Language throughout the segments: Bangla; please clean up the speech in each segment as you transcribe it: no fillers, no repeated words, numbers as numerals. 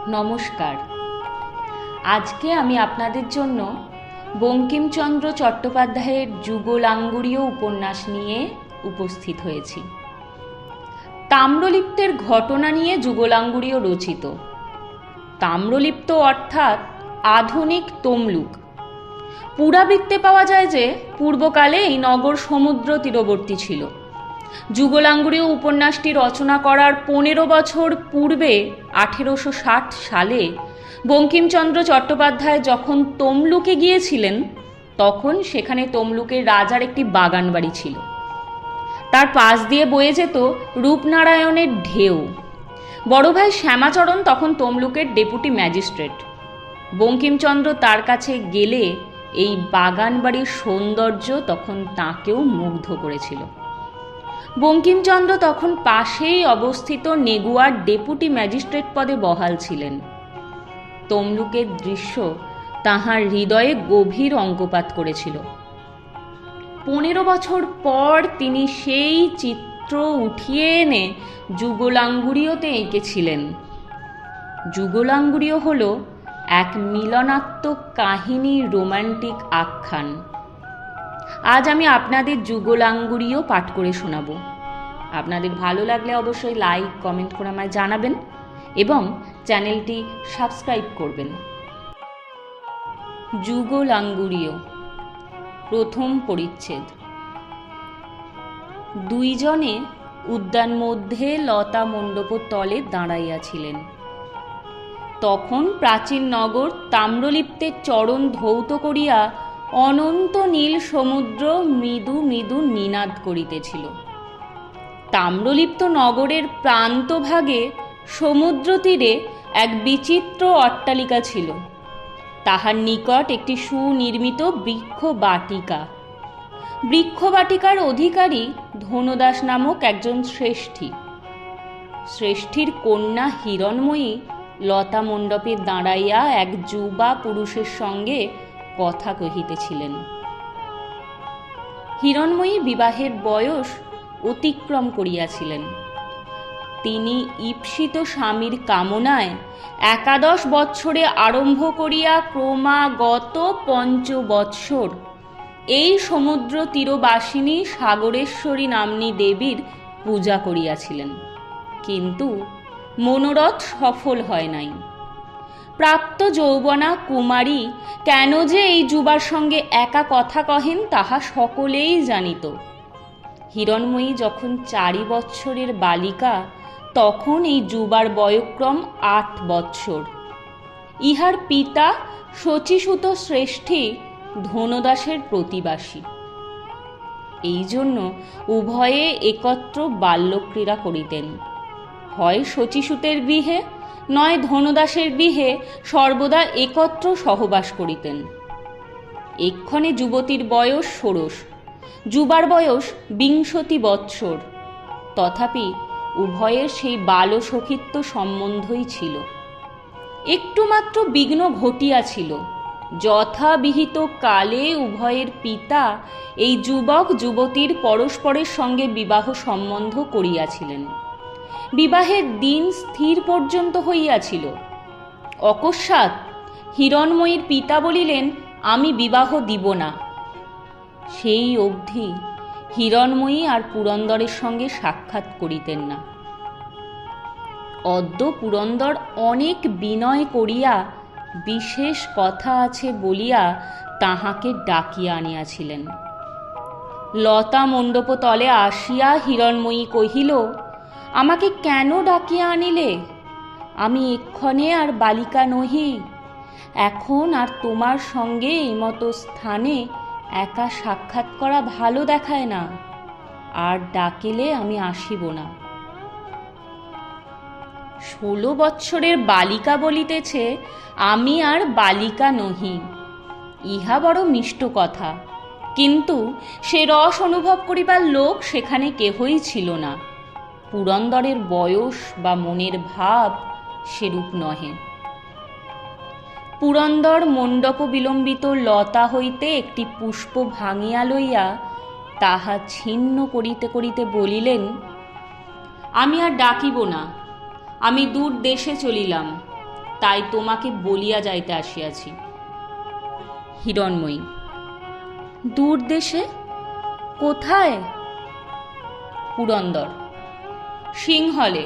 নমস্কার। আজকে আমি আপনাদের জন্য বঙ্কিমচন্দ্র চট্টোপাধ্যায়ের যুগলাঙ্গুরীয় উপন্যাস নিয়ে উপস্থিত হয়েছি। তাম্রলিপ্তের ঘটনা নিয়ে যুগলাঙ্গুরীয় রচিত। তাম্রলিপ্ত অর্থাৎ আধুনিক তমলুক। পুরাবৃত্তে পাওয়া যায় যে পূর্বকালে এই নগর সমুদ্র তীরবর্তী ছিল। যুগলাঙ্গুরীয় উপন্যাসটি রচনা করার 15 বছর পূর্বে 1860 সালে বঙ্কিমচন্দ্র চট্টোপাধ্যায় যখন তমলুকে গিয়েছিলেন, তখন সেখানে তমলুকের রাজার একটি বাগান বাড়ি ছিল। তার পাশ দিয়ে বয়ে যেত রূপনারায়ণের ঢেউ। বড় ভাই শ্যামাচরণ তখন তমলুকের ডেপুটি ম্যাজিস্ট্রেট। বঙ্কিমচন্দ্র তার কাছে গেলে এই বাগান বাড়ির সৌন্দর্য তখন তাঁকেও মুগ্ধ করেছিল। বঙ্কিমচন্দ্র তখন পাশেই অবস্থিত নেগুয়ার ডেপুটি ম্যাজিস্ট্রেট পদে বহাল ছিলেন। তমলুকের দৃশ্য তাহার হৃদয়ে গভীর অঙ্কপাত করেছিল। 15 বছর পর তিনি সেই চিত্র উঠিয়ে এনে যুগলাঙ্গুরীয়তে এঁকেছিলেন। যুগলাঙ্গুরীয় হল এক মিলনাত্মক কাহিনীর রোমান্টিক আখ্যান। আজ আমি আপনাদের যুগলাঙ্গুরীয় পাঠ করে শোনাব। আপনাদের ভালো লাগলে অবশ্যই লাইক কমেন্ট করে আমায় জানাবেন এবং চ্যানেলটি সাবস্ক্রাইব করবেন। যুগলাঙ্গুরীয়, প্রথম পরিচ্ছেদ। দুইজনে উদ্যান মধ্যে লতা মণ্ডপ তলে দাঁড়াইয়াছিলেন। তখন প্রাচীন নগর তাম্রলিপ্তের চরণ ধৌত করিয়া অনন্ত নীল সমুদ্র মৃদু মৃদু নিনাদ করিতেছিল। তাম্রলিপ্ত নগরের প্রান্তভাগে সমুদ্র তীরে এক বিচিত্র অট্টালিকা ছিল। তাহার নিকট একটি সুনির্মিত বৃক্ষবাটিকা। বৃক্ষবাটিকার অধিকারী ধনদাস নামক একজন শ্রেষ্ঠী। শ্রেষ্ঠীর কন্যা হিরণময়ী লতা মণ্ডপে দাঁড়াইয়া এক যুবা পুরুষের সঙ্গে কথা কহিতেছিলেন। হিরণময়ী বিবাহের বয়স অতিক্রম করিয়াছিলেন। তিনি ঈপ্সিত স্বামীর কামনায় 11 বৎসরে আরম্ভ করিয়া ক্রমাগত 5 বৎসর এই সমুদ্র তীরবাসিনী সাগরেশ্বরী নাম্নী দেবীর পূজা করিয়াছিলেন, কিন্তু মনোরথ সফল হয় নাই। প্রাপ্ত যৌবনা কুমারী কেন যে এই যুবার সঙ্গে একা কথা কহেন তাহা সকলেই জানিত। হিরণময়ী যখন 4 বৎসরের বালিকা, তখন এই যুবার বয়ক্রম 8 বৎসর। ইহার পিতা শচীসুত শ্রেষ্ঠী ধনদাসের প্রতিবাসী। এই জন্য উভয়ে একত্র বাল্যক্রীড়া করিতেন। হয় শচীসুতের গৃহে, নয় ধনদাসের গৃহে সর্বদা একত্র সহবাস করিতেন। এক্ষণে যুবতীর বয়স 16, যুবার বয়স 20 বৎসর। তথাপি উভয়ের সেই বালসখিত্ব সম্বন্ধই ছিল। একটুমাত্র বিঘ্ন ঘটিয়াছিল। যথাবিহিত কালে উভয়ের পিতা এই যুবক যুবতীর পরস্পরের সঙ্গে বিবাহ সম্বন্ধ করিয়াছিলেন। বিবাহের দিন স্থির পর্যন্ত হইয়াছিল। অকস্মাৎ হিরণময়ীর পিতা বলিলেন, আমি বিবাহ দিব না। সেই অবধি হিরণময়ী আর পুরন্দরের সঙ্গে সাক্ষাৎ করিতেন না। অদ্য পুরন্দর অনেক বিনয় করিয়া বিশেষ কথা আছে বলিয়া তাহাকে ডাকিয়া আনিয়াছিলেন। লতা মণ্ডপ তলে আসিয়া হিরণময়ী কহিল, আমাকে কেন ডাকিয়া আনিলে? আমি এক্ষণে আর বালিকা নহি। এখন আর তোমার সঙ্গে এই মতো স্থানে একা সাক্ষাৎ করা ভালো দেখায় না। আর ডাকিলে আমি আসিব না। 16 বৎসরের বালিকা বলিতেছে আমি আর বালিকা নহি। ইহা বড় মিষ্ট কথা, কিন্তু সে রস অনুভব করিবার লোক সেখানে কেহই ছিল না। পুরন্দরের বয়স বা মনের ভাব সেরূপ নহে। পুরন্দর মণ্ডপ বিলম্বিত লতা হইতে একটি পুষ্প ভাঙিয়া লইয়া তাহা ছিন্ন করিতে করিতে বলিলেন, আমি আর ডাকিব না। আমি দূর দেশে চলিলাম। তাই তোমাকে বলিয়া যাইতে আসিয়াছি। হিরণময়ী, দূর দেশে? কোথায়? পুরন্দর, সিংহলে।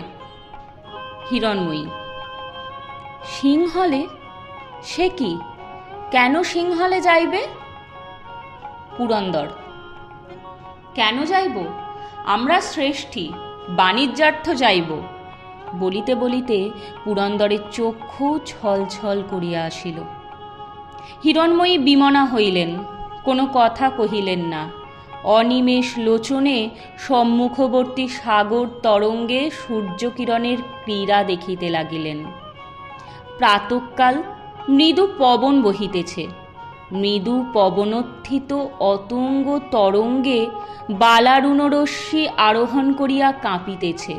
হিরণময়ী, সিংহলে? সে কি? কেন সিংহলে যাইবে? পুরন্দর, কেন যাইব? আমরা শ্রেষ্ঠী, বাণিজ্যার্থ যাইব। বলিতে বলিতে পুরন্দরের চক্ষু ছল ছল করিয়া আসিল। হিরণময়ী বিমনা হইলেন, কোনো কথা কহিলেন না। অনিমেষ লোচনে সম্মুখবর্তী সাগর তরঙ্গে সূর্যকিরণের ক্রীড়া দেখিতে লাগিলেন। প্রাতঃকাল মৃদু পবন বহিতেছে। মৃদু পবনোত্থিত অতুঙ্গ তরঙ্গে বালারুণরশ্মি আরোহণ করিয়া কাঁপিতেছে।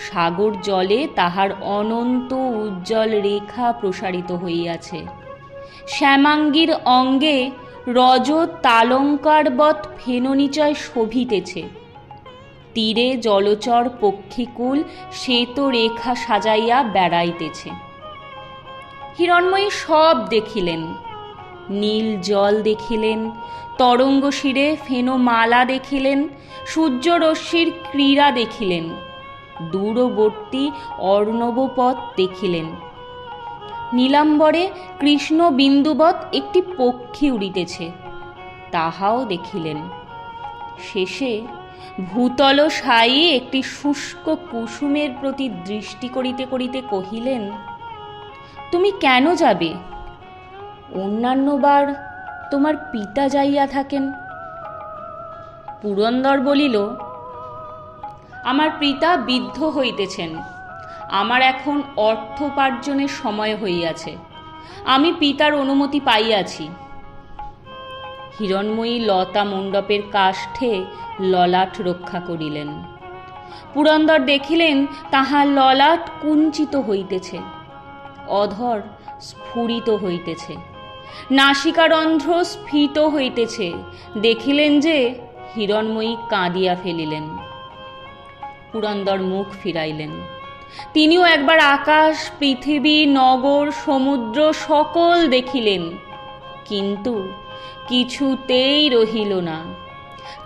সাগর জলে তাহার অনন্ত উজ্জ্বল রেখা প্রসারিত হইয়াছে। শ্যামাঙ্গীর অঙ্গে রজ তালঙ্কারবৎ ফেননিচয় শোভিতেছে। তীরে জলচর পক্ষীকুল শ্বেত রেখা সাজাইয়া বেড়াইতেছে। হিরণময়ী সব দেখিলেন। নীল জল দেখিলেন, তরঙ্গ শিরে ফেনমালা দেখিলেন, সূর্যরশ্মির ক্রীড়া দেখিলেন, দূরবর্তী অর্ণবপথ দেখিলেন। নীলাম্বরে কৃষ্ণ বিন্দুবৎ একটি পক্ষী উড়িতেছে, তাহাও দেখিলেন। শেষে ভূতল সায়ী একটি শুষ্ক কুসুমের প্রতি দৃষ্টি করিতে করিতে কহিলেন, তুমি কেন যাবে? অন্যান্যবার তোমার পিতা যাইয়া থাকেন। পুরন্দর বলিল, আমার পিতা বৃদ্ধ হইতেছেন। আমার এখন অর্থোপার্জনের সময় হইয়াছে। আমি পিতার অনুমতি পাইয়াছি। হিরণময়ী লতা মণ্ডপের কাষ্ঠে ললাট রক্ষা করিলেন। পুরন্দর দেখিলেন তাহার ললাট কুঞ্চিত হইতেছে, অধর স্ফুরিত হইতেছে, নাসিকারন্ধ্র স্ফীত হইতেছে। দেখিলেন যে হিরণময়ী কাঁদিয়া ফেলিলেন। পুরন্দর মুখ ফিরাইলেন। তিনিও একবার আকাশ, পৃথিবী, নগর, সমুদ্র সকল দেখিলেন, কিন্তু কিছুতেই রহিল না।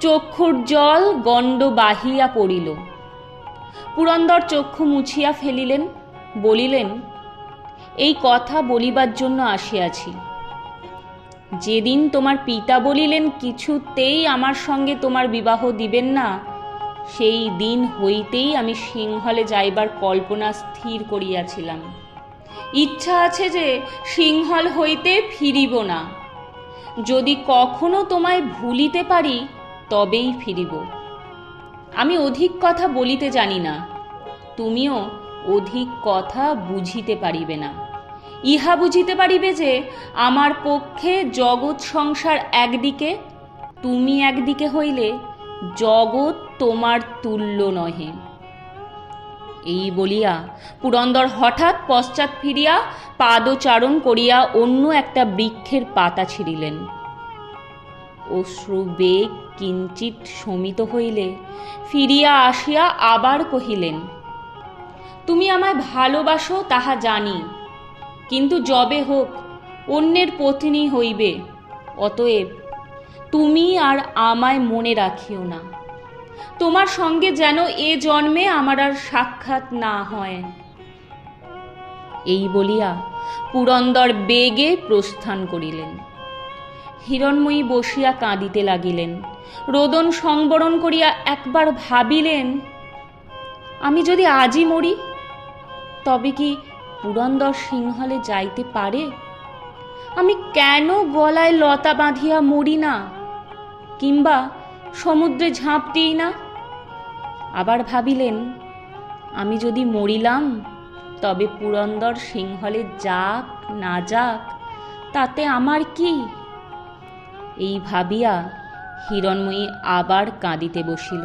চক্ষুর জল গণ্ড বাহিয়া পড়িল। পুরন্দর চক্ষু মুছিয়া ফেলিলেন, বলিলেন, এই কথা বলিবার জন্য আসিয়াছি। যেদিন তোমার পিতা বলিলেন কিছুতেই আমার সঙ্গে তোমার বিবাহ দিবেন না, সেই দিন হইতেই আমি সিংহলে যাইবার কল্পনা স্থির করিয়াছিলাম। ইচ্ছা আছে যে সিংহল হইতে ফিরিব না। যদি কখনো তোমায় ভুলিতে পারি তবেই ফিরিব। আমি অধিক কথা বলিতে জানি না, তুমিও অধিক কথা বুঝিতে পারিবে না। ইহা বুঝিতে পারিবে যে আমার পক্ষে জগৎ সংসার একদিকে, তুমি একদিকে হইলে জগৎ তোমার তুল্য নহে। এই বলিয়া পুরন্দর হঠাৎ পশ্চাৎ ফিরিয়া পাদচারণ করিয়া অন্য একটা বৃক্ষের পাতা ছিঁড়িলেন। অশ্রুবেগ কিঞ্চিৎ শমিত হইলে ফিরিয়া আসিয়া আবার কহিলেন, তুমি আমায় ভালোবাসো তাহা জানি, কিন্তু যবে হোক অন্যের পত্নী হইবে। অতএব তুমি আর আমায় মনে রাখিও না। তোমার সঙ্গে যেন এ জন্মে আমার আর সাক্ষাৎ না হয়। এই বলিয়া পুরন্দর বেগে প্রস্থান করিলেন। হিরণময়ী বসিয়া কাঁদিতে লাগিলেন। রোদন সংবরণ করিয়া একবার ভাবিলেন, আমি যদি আজই মরি তবে কি পুরন্দর সিংহলে যাইতে পারে? আমি কেন গলায় লতা বাঁধিয়া মরি না, কিংবা সমুদ্রে ঝাঁপ দিই না? আবার ভাবিলেন, আমি যদি মরিলাম তবে পুরন্দর সিংহলে যাক না যাক তাতে আমার কি? এই ভাবিয়া হিরণময়ী আবার কাঁদিতে বসিল।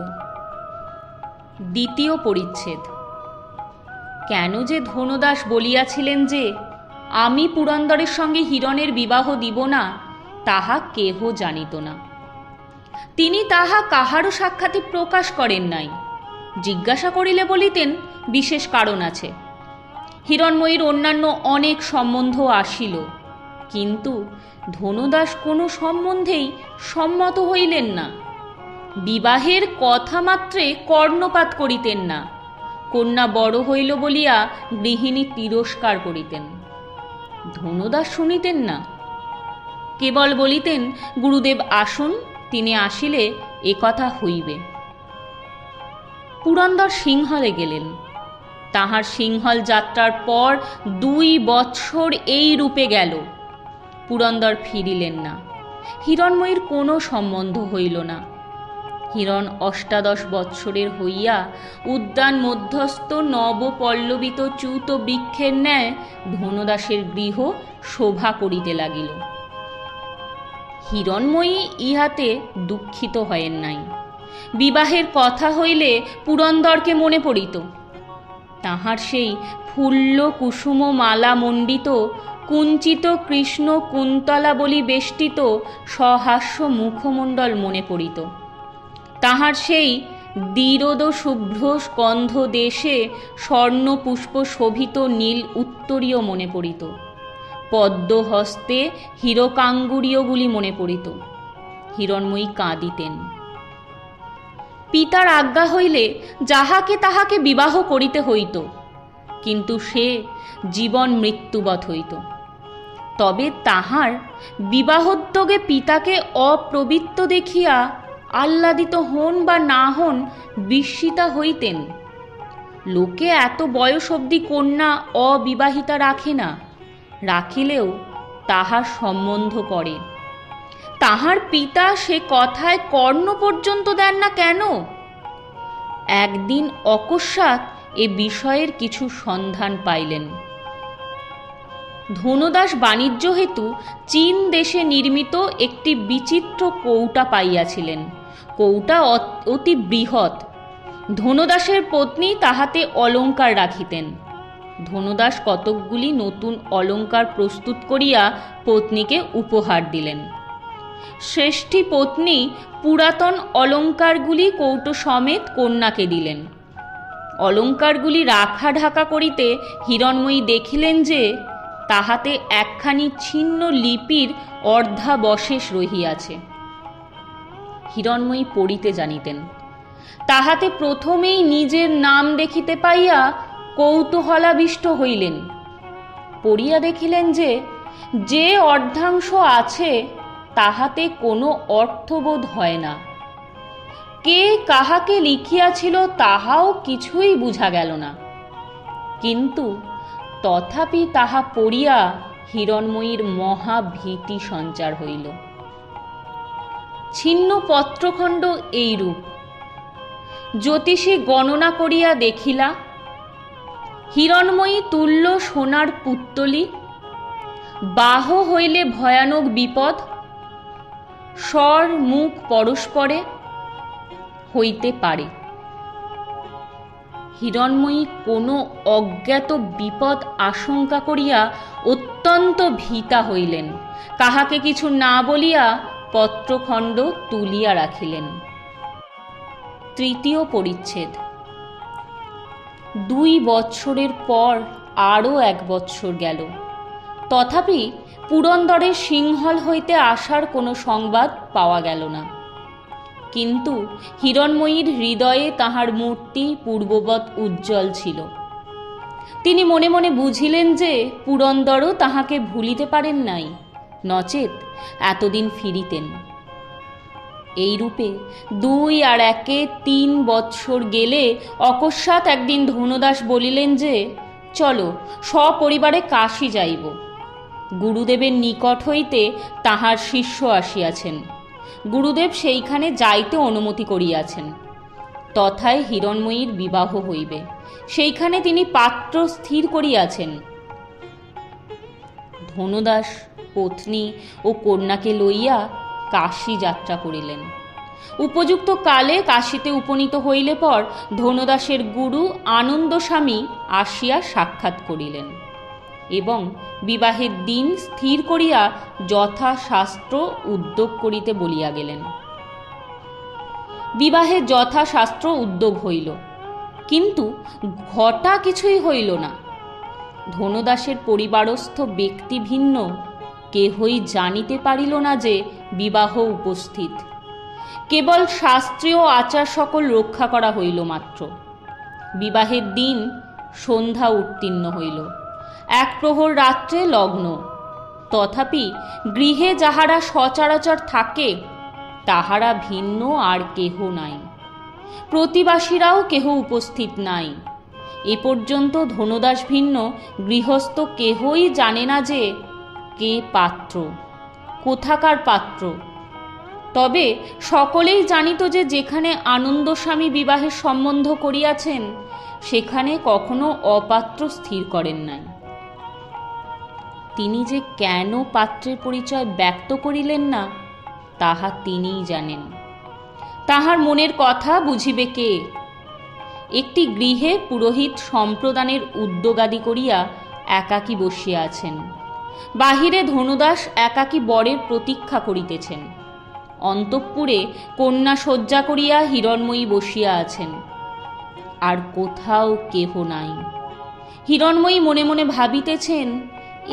দ্বিতীয় পরিচ্ছেদ। কেন যে ধনদাস বলিয়াছিলেন যে আমি পুরন্দরের সঙ্গে হিরণের বিবাহ দিব না, তাহা কেহ জানিত না। তিনি তাহা কাহারও সাক্ষাতে প্রকাশ করেন নাই। জিজ্ঞাসা করিলে বলিতেন বিশেষ কারণ আছে। হিরণময়ীর অন্যান্য অনেক সম্বন্ধ আসিল, কিন্তু ধনদাস কোনো সম্বন্ধেই সম্মত হইলেন না। বিবাহের কথা মাত্রে কর্ণপাত করিতেন না। কন্যা বড় হইল বলিয়া গৃহিণী তিরস্কার করিতেন। ধনদাস শুনিতেন না, কেবল বলিতেন, গুরুদেব আসুন, তিনি আসিলে এ কথা হইবে। পুরন্দর সিংহলে গেলেন। তাহার সিংহল যাত্রার পর 2 বৎসর এই রূপে গেল। পুরন্দর ফিরিলেন না। হিরণময়ীর কোনো সম্বন্ধ হইল না। হিরণ 18 বৎসরের হইয়া উদ্যান মধ্যস্থ নবপল্লবিত চ্যুত বৃক্ষের ন্যায় ধনদাসের গৃহ শোভা করিতে লাগিল। হিরণময়ী ইহাতে দুঃখিত হয়েন নাই। বিবাহের কথা হইলে পুরন্দরকে মনে পড়িত। তাহার সেই ফুল্ল কুসুম মালা মণ্ডিত কুঞ্চিত কৃষ্ণ কুন্তলা বলি বেষ্টিত সহাস্য মুখমণ্ডল মনে পড়িত। তাহার সেই দ্বিরোদ শুভ্র স্কন্ধ দেশে স্বর্ণ পুষ্প শোভিত নীল উত্তরীয় মনে পড়িত। পদ্ম হস্তে হীরকাঙ্গুরীয়গুলি মনে পড়িত। হিরণময়ী কাঁদিতেন। পিতার আজ্ঞা হইলে যাহাকে তাহাকে বিবাহ করিতে হইত, কিন্তু সে জীবন মৃত্যুবৎ হইত। তবে তাহার বিবাহোদ্যোগে পিতাকে অপ্রবৃত্ত দেখিয়া আহ্লাদিত হন বা না হন বিস্মিতা হইতেন। লোকে এত বয়স অবধি কন্যা অবিবাহিতা রাখে না, রাখিলেও তাহার সম্বন্ধ করে। তাহার পিতা সে কথায় কর্ণ পর্যন্ত দেন না কেন? একদিন অকস্মাৎ এ বিষয়ের কিছু সন্ধান পাইলেন। ধনদাস বাণিজ্য হেতু চীন দেশে নির্মিত একটি বিচিত্র কৌটা পাইয়াছিলেন। কৌটা অতি বৃহৎ। ধনদাসের পত্নী তাহাতে অলঙ্কার রাখিতেন। ধনদাস কতকগুলি নতুন অলঙ্কার প্রস্তুত করিয়া পত্নীকে উপহার দিলেন। শ্রেষ্ঠী পত্নী পুরাতন অলঙ্কারগুলি কৌটো সমেত কন্যাকে দিলেন। অলঙ্কারগুলি রাখা ঢাকা করিতে হিরণময়ী দেখিলেন যে তাহাতে একখানি ছিন্ন লিপির অর্ধাবশেষ রহিয়াছে। হিরণময়ী পড়িতে জানিতেন। তাহাতে প্রথমেই নিজের নাম দেখিতে পাইয়া কৌতূহলাবিষ্ট হইলেন। পড়িয়া দেখিলেন যে যে অর্ধাংশ আছে তাহাতে কোনো অর্থবোধ হয় না। কে কাহাকে লিখিয়াছিল তাহাও কিছুই বুঝা গেল না। কিন্তু তথাপি তাহা পড়িয়া হিরণময়ীর মহা ভীতি সঞ্চার হইল। ছিন্ন পত্রখণ্ড এইরূপ। জ্যোতিষী গণনা করিয়া দেখিলা, হিরণময়ী তুল্য সোনার পুত্তলি, বাহ হইলে ভয়ানক বিপদ, স্বর মুখ পরস্পরে হইতে পারে। হিরণময়ী কোনো অজ্ঞাত বিপদ আশঙ্কা করিয়া অত্যন্ত ভীতা হইলেন। কাহাকে কিছু না বলিয়া পত্রখণ্ড তুলিয়া রাখিলেন। তৃতীয় পরিচ্ছেদ। 2 বৎসরের পর আরও 1 বৎসর গেল। তথাপি পুরন্দরের সিংহল হইতে আসার কোনো সংবাদ পাওয়া গেল না। কিন্তু হিরণময়ীর হৃদয়ে তাহার মূর্তি পূর্ববৎ উজ্জ্বল ছিল। তিনি মনে মনে বুঝিলেন যে পুরন্দরও তাহাকে ভুলিতে পারেন নাই, নচেত এতদিন ফিরিতেন। এইরূপে 2 আর 1 3 বৎসর গেলে অকস্মাৎ একদিন ধনদাস বলিলেন যে, চলো সপরিবারে কাশী যাইব। গুরুদেবের নিকট হইতে তাহার শিষ্য আসিয়াছেন। গুরুদেব সেইখানে যাইতে অনুমতি করিয়াছেন। তথায় হিরণময়ীর বিবাহ হইবে। সেইখানে তিনি পাত্র স্থির করিয়াছেন। ধনদাস পত্নী ও কন্যাকে লইয়া কাশী যাত্রা করিলেন। উপযুক্ত কালে কাশীতে উপনীত হইলে পর ধনদাসের গুরু আনন্দস্বামী আসিয়া সাক্ষাৎ করিলেন এবং বিবাহের দিন স্থির করিয়া যথাশাস্ত্র উদ্যোগ করিতে বলিয়া গেলেন। বিবাহের যথাশাস্ত্র উদ্যোগ হইল, কিন্তু ঘটা কিছুই হইল না। ধনদাসের পরিবারস্থ ব্যক্তি ভিন্ন কেহই জানিতে পারিল না যে বিবাহ উপস্থিত। কেবল শাস্ত্রীয় আচার সকল রক্ষা করা হইল মাত্র। বিবাহের দিন সন্ধ্যা উত্তীর্ণ হইল, এক প্রহর রাত্রে লগ্ন। তথাপি গৃহে যাহারা সচরাচর থাকে তাহারা ভিন্ন আর কেহ নাই। প্রতিবাসীরাও কেহ উপস্থিত নাই। এ পর্যন্ত ধনদাস ভিন্ন গৃহস্থ কেহই জানে না যে কে পাত্র, কোথাকার পাত্র। তবে সকলেই জানিত যে যেখানে আনন্দস্বামী বিবাহের সম্বন্ধ করিয়াছেন সেখানে কখনো অপাত্র স্থির করেন নাই। তিনি যে কেন পাত্রের পরিচয় ব্যক্ত করিলেন না তাহা তিনিই জানেন। তাহার মনের কথা বুঝিবে কে? একটি গৃহে পুরোহিত সম্প্রদানের উদ্যোগাদি করিয়া একাকী বসিয়া আছেন। বাহিরে ধনদাস একাকী বরের প্রতীক্ষা করিতেছেন। অন্তঃপুরে কন্যা শয্যা করিয়া হিরণময়ী বসিয়া আছেন। আর কোথাও কেহ নাই। হিরণময়ী মনে মনে ভাবিতেছেন,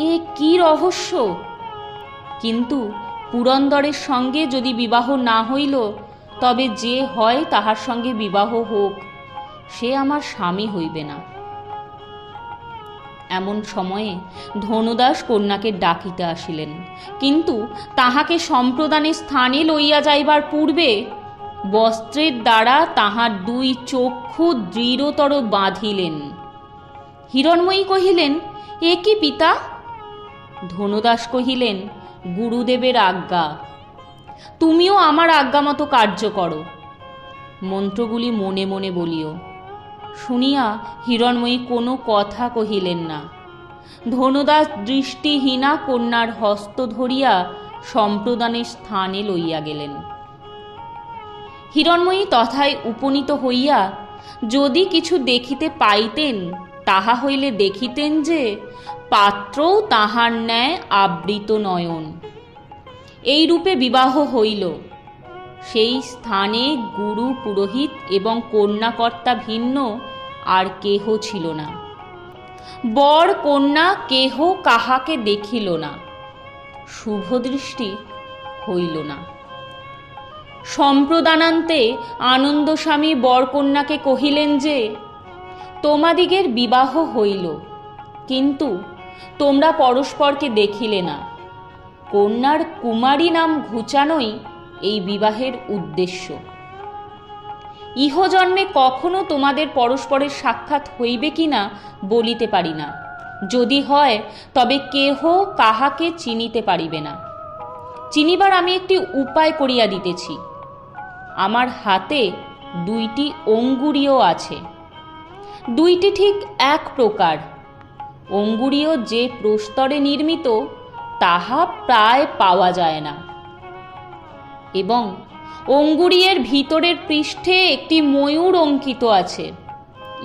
এ কি রহস্য! কিন্তু পুরন্দরের সঙ্গে যদি বিবাহ না হইল তবে যে হয় তাহার সঙ্গে বিবাহ হোক, সে আমার স্বামী হইবে না। এমন সময়ে ধনদাস কন্যাকে ডাকিতে আসিলেন, কিন্তু তাহাকে সম্প্রদানের স্থানে লইয়া যাইবার পূর্বে বস্ত্রের দ্বারা তাহার দুই চক্ষু দৃঢ়তর বাঁধিলেন। হিরণময়ী কহিলেন, এ কি পিতা? ধনদাস কহিলেন, গুরুদেবের আজ্ঞা। তুমিও আমার আজ্ঞা মতো কার্য করো। মন্ত্রগুলি মনে মনে বলিও। শুনিয়া হিরণময়ী কোনো কথা কহিলেন না। ধনদাস দৃষ্টিহীনা কন্যার হস্ত ধরিয়া সম্প্রদানের স্থানে লইয়া গেলেন। হিরণময়ী তথায় উপনীত হইয়া যদি কিছু দেখিতে পাইতেন তাহা হইলে দেখিতেন যে পাত্রও তাহার ন্যায় আবৃত নয়ন। এই রূপে বিবাহ হইল। সেই স্থানে গুরু, পুরোহিত এবং কন্যাকর্তা ভিন্ন আর কেহ ছিল না। বর কন্যা কেহ কাহাকে দেখিল না, শুভদৃষ্টি হইল না। সম্প্রদানান্তে আনন্দস্বামী বরকন্যাকে কহিলেন যে, তোমাদিগের বিবাহ হইল, কিন্তু তোমরা পরস্পরকে দেখিলে না। কন্যার কুমারী নাম ঘুচানোই এই বিবাহের উদ্দেশ্য। ইহজন্মে কখনো তোমাদের পরস্পরের সাক্ষাৎ হইবে কিনা বলিতে পারি না। যদি হয় তবে কেহ কাহাকে চিনিতে পারিবে না। চিনিবার আমি একটি উপায় করিয়া দিতেছি। আমার হাতে দুইটি অঙ্গুরীয় আছে। দুইটি ঠিক এক প্রকার। অঙ্গুরীয় যে প্রস্তরে নির্মিত তাহা প্রায় পাওয়া যায় না, এবং অঙ্গুরীয়ের ভিতরের পৃষ্ঠে একটি ময়ূর অঙ্কিত আছে।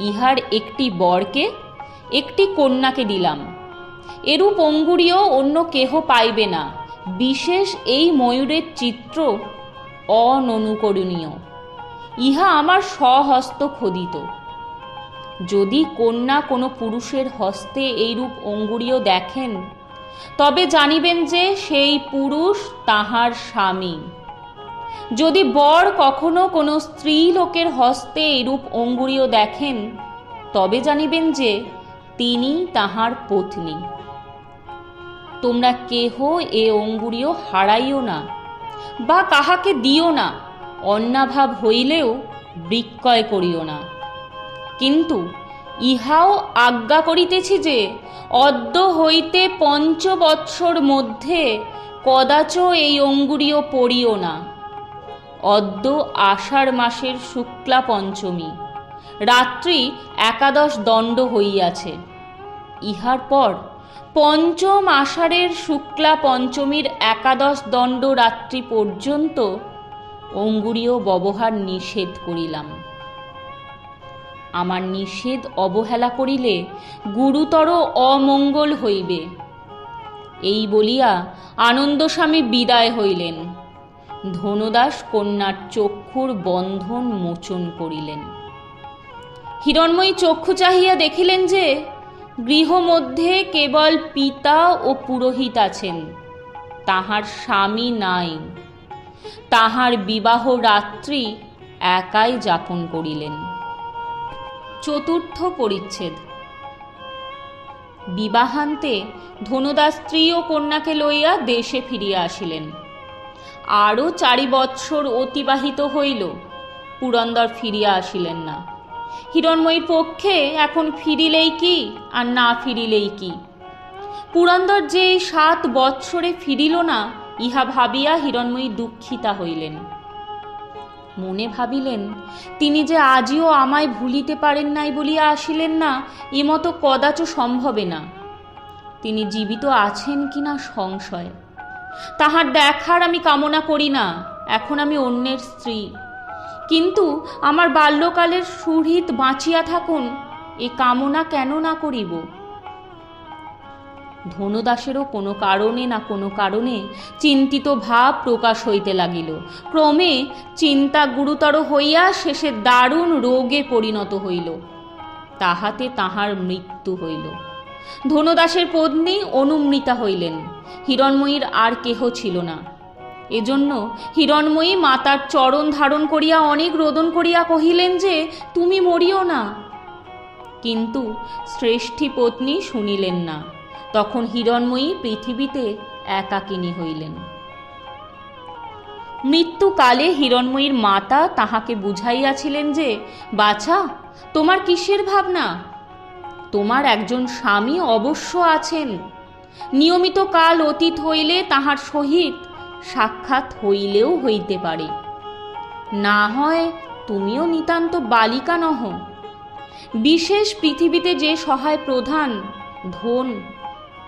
ইহার একটি বরকে, একটি কন্যাকে দিলাম। এরূপ অঙ্গুরীয় অন্য কেহ পাইবে না। বিশেষ এই ময়ূরের চিত্র অননুকরণীয়। ইহা আমার স্বহস্ত খোদিত। যদি কন্যা কোনো পুরুষের হস্তে এইরূপ অঙ্গুরীয় দেখেন তবে জানিবেন যে সেই পুরুষ তাহার স্বামী। যদি বর কখনো কোনো স্ত্রী লোকের হস্তে এরূপ অঙ্গুরীয় দেখেন তবে জানিবেন যে তিনি তাহার পত্নী। তোমরা কেহ এ অঙ্গুরীয় হারাইও না বা কাহাকে দিও না। অন্যাভাব হইলেও বিক্রয় করিও না। কিন্তু ইহাও আজ্ঞা করিতেছি যে অদ্য হইতে 5 বৎসর মধ্যে কদাচ এই অঙ্গুরীয় পড়িও না। অদ্য আষাঢ় মাসের শুক্লা পঞ্চমী, রাত্রি 11 দণ্ড হইয়াছে। ইহার পর 5ম আষাঢ়ের শুক্লা পঞ্চমীর 11 দণ্ড রাত্রি পর্যন্ত অঙ্গুরীয় ব্যবহার নিষেধ করিলাম। আমার নিষেধ অবহেলা করিলে গুরুতর অমঙ্গল হইবে। এই বলিয়া আনন্দস্বামী বিদায় হইলেন। ধনদাস কন্যার চক্ষুর বন্ধন মোচন করিলেন। হিরণময়ী চক্ষু চাহিয়া দেখিলেন যে গৃহমধ্যে কেবল পিতা ও পুরোহিত আছেন, তাহার স্বামী নাই। তাহার বিবাহ রাত্রি একাই যাপন করিলেন। চতুর্থ পরিচ্ছেদ। বিবাহান্তে ধনদাস স্ত্রী ও কন্যাকে লইয়া দেশে ফিরিয়া আসিলেন। আরও 4 বৎসর অতিবাহিত হইল, পুরন্দর ফিরিয়া আসিলেন না। হিরণময়ীর পক্ষে এখন ফিরিলেই কি আর না ফিরিলেই কি? পুরন্দর যে 7 বৎসরে ফিরিল না, ইহা ভাবিয়া হিরণময়ী দুঃখিতা হইলেন। মনে ভাবিলেন, তিনি যে আজিও আমায় ভুলিতে পারেন নাই বলিয়া আসিলেন না, এমতো কদাচ সম্ভবে না। তিনি জীবিত আছেন কিনা সংশয়। তাহার দেখার আমি কামনা করি না, এখন আমি অন্যের স্ত্রী। কিন্তু আমার বাল্যকালের সুহৃদ বাঁচিয়া থাকুন, এ কামনা কেন না করিব? ধনদাসেরও কোনো কারণে না কোনো কারণে চিন্তিত ভাব প্রকাশ হইতে লাগিল। ক্রমে চিন্তা গুরুতর হইয়া শেষে দারুণ রোগে পরিণত হইল। তাহাতে তাহার মৃত্যু হইল। ধনদাসের পত্নী অনুমৃতা হইলেন। হিরণময়ীর আর কেহ ছিল না। এজন্য হিরণময়ী মাতার চরণ ধারণ করিয়া অনেক রোদন করিয়া কহিলেন যে, তুমি মরিও না। কিন্তু শ্রেষ্ঠী পত্নী শুনিলেন না। তখন হিরণময়ী পৃথিবীতে একাকিনী হইলেন। মৃত্যুকালে হিরণময়ীর মাতা তাহাকে বুঝাইয়াছিলেন যে, বাছা, তোমার কিসের ভাবনা? তোমার একজন স্বামী অবশ্য আছেন। নিয়মিত কাল অতীত হইলে তাহার সহিত সাক্ষাৎ হইলেও হইতে পারে। না হয় তুমিও নিতান্ত বালিকা নহ। বিশেষ পৃথিবীতে যে সহায় প্রধান ধন,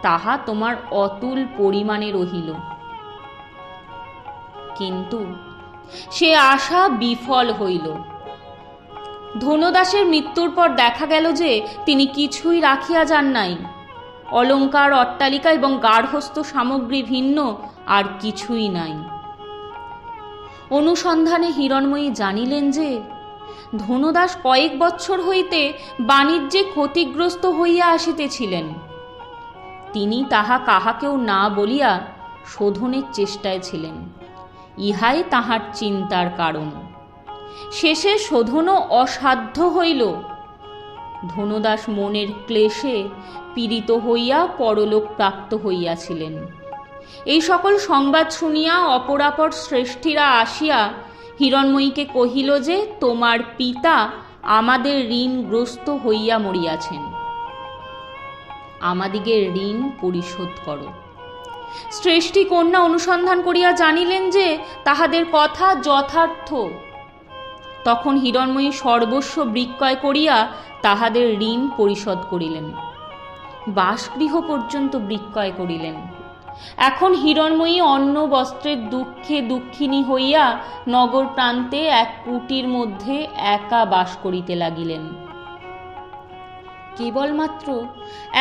তাহা তোমার অতুল পরিমাণে রহিল। কিন্তু সে আশা বিফল হইল। ধনদাসের মৃত্যুর পর দেখা গেল যে তিনি কিছুই রাখিয়া যান নাই। অলঙ্কার, অট্টালিকা এবং গার্হস্থ্য সামগ্রী ভিন্ন আর কিছুই নাই। অনুসন্ধানে হিরণময়ী জানিলেন যে ধনদাস কয়েক বৎসর হইতে বাণিজ্যে ক্ষতিগ্রস্ত হইয়া আসিতেছিলেন। তিনি তাহা কাহাকেও না বলিয়া শোধনের চেষ্টায় ছিলেন। ইহাই তাহার চিন্তার কারণ। শেষে শোধনও অসাধ্য হইল। ধনদাস মনের ক্লেশে পীড়িত হইয়া পরলোক প্রাপ্ত হইয়াছিলেন। এই সকল সংবাদ শুনিয়া অপরাপর শ্রেষ্ঠীরা আসিয়া হিরণময়ীকে কহিল যে, তোমার পিতা আমাদের ঋণগ্রস্ত হইয়া মরিয়াছেন, আমাদিগের ঋণ পরিশোধ করো। শ্রেষ্ঠী কন্যা অনুসন্ধান করিয়া জানিলেন যে তাহাদের কথা যথার্থ। তখন হিরণময়ী সর্বস্ব বিক্রয় করিয়া তাহাদের ঋণ পরিশোধ করিলেন, বাসগৃহ পর্যন্ত বিক্রয় করিলেন। এখন হিরণময়ী অন্ন বস্ত্রের দুঃখে দুঃখিনী হইয়া নগর প্রান্তে এক কুটির মধ্যে একা বাস করিতে লাগিলেন। কেবলমাত্র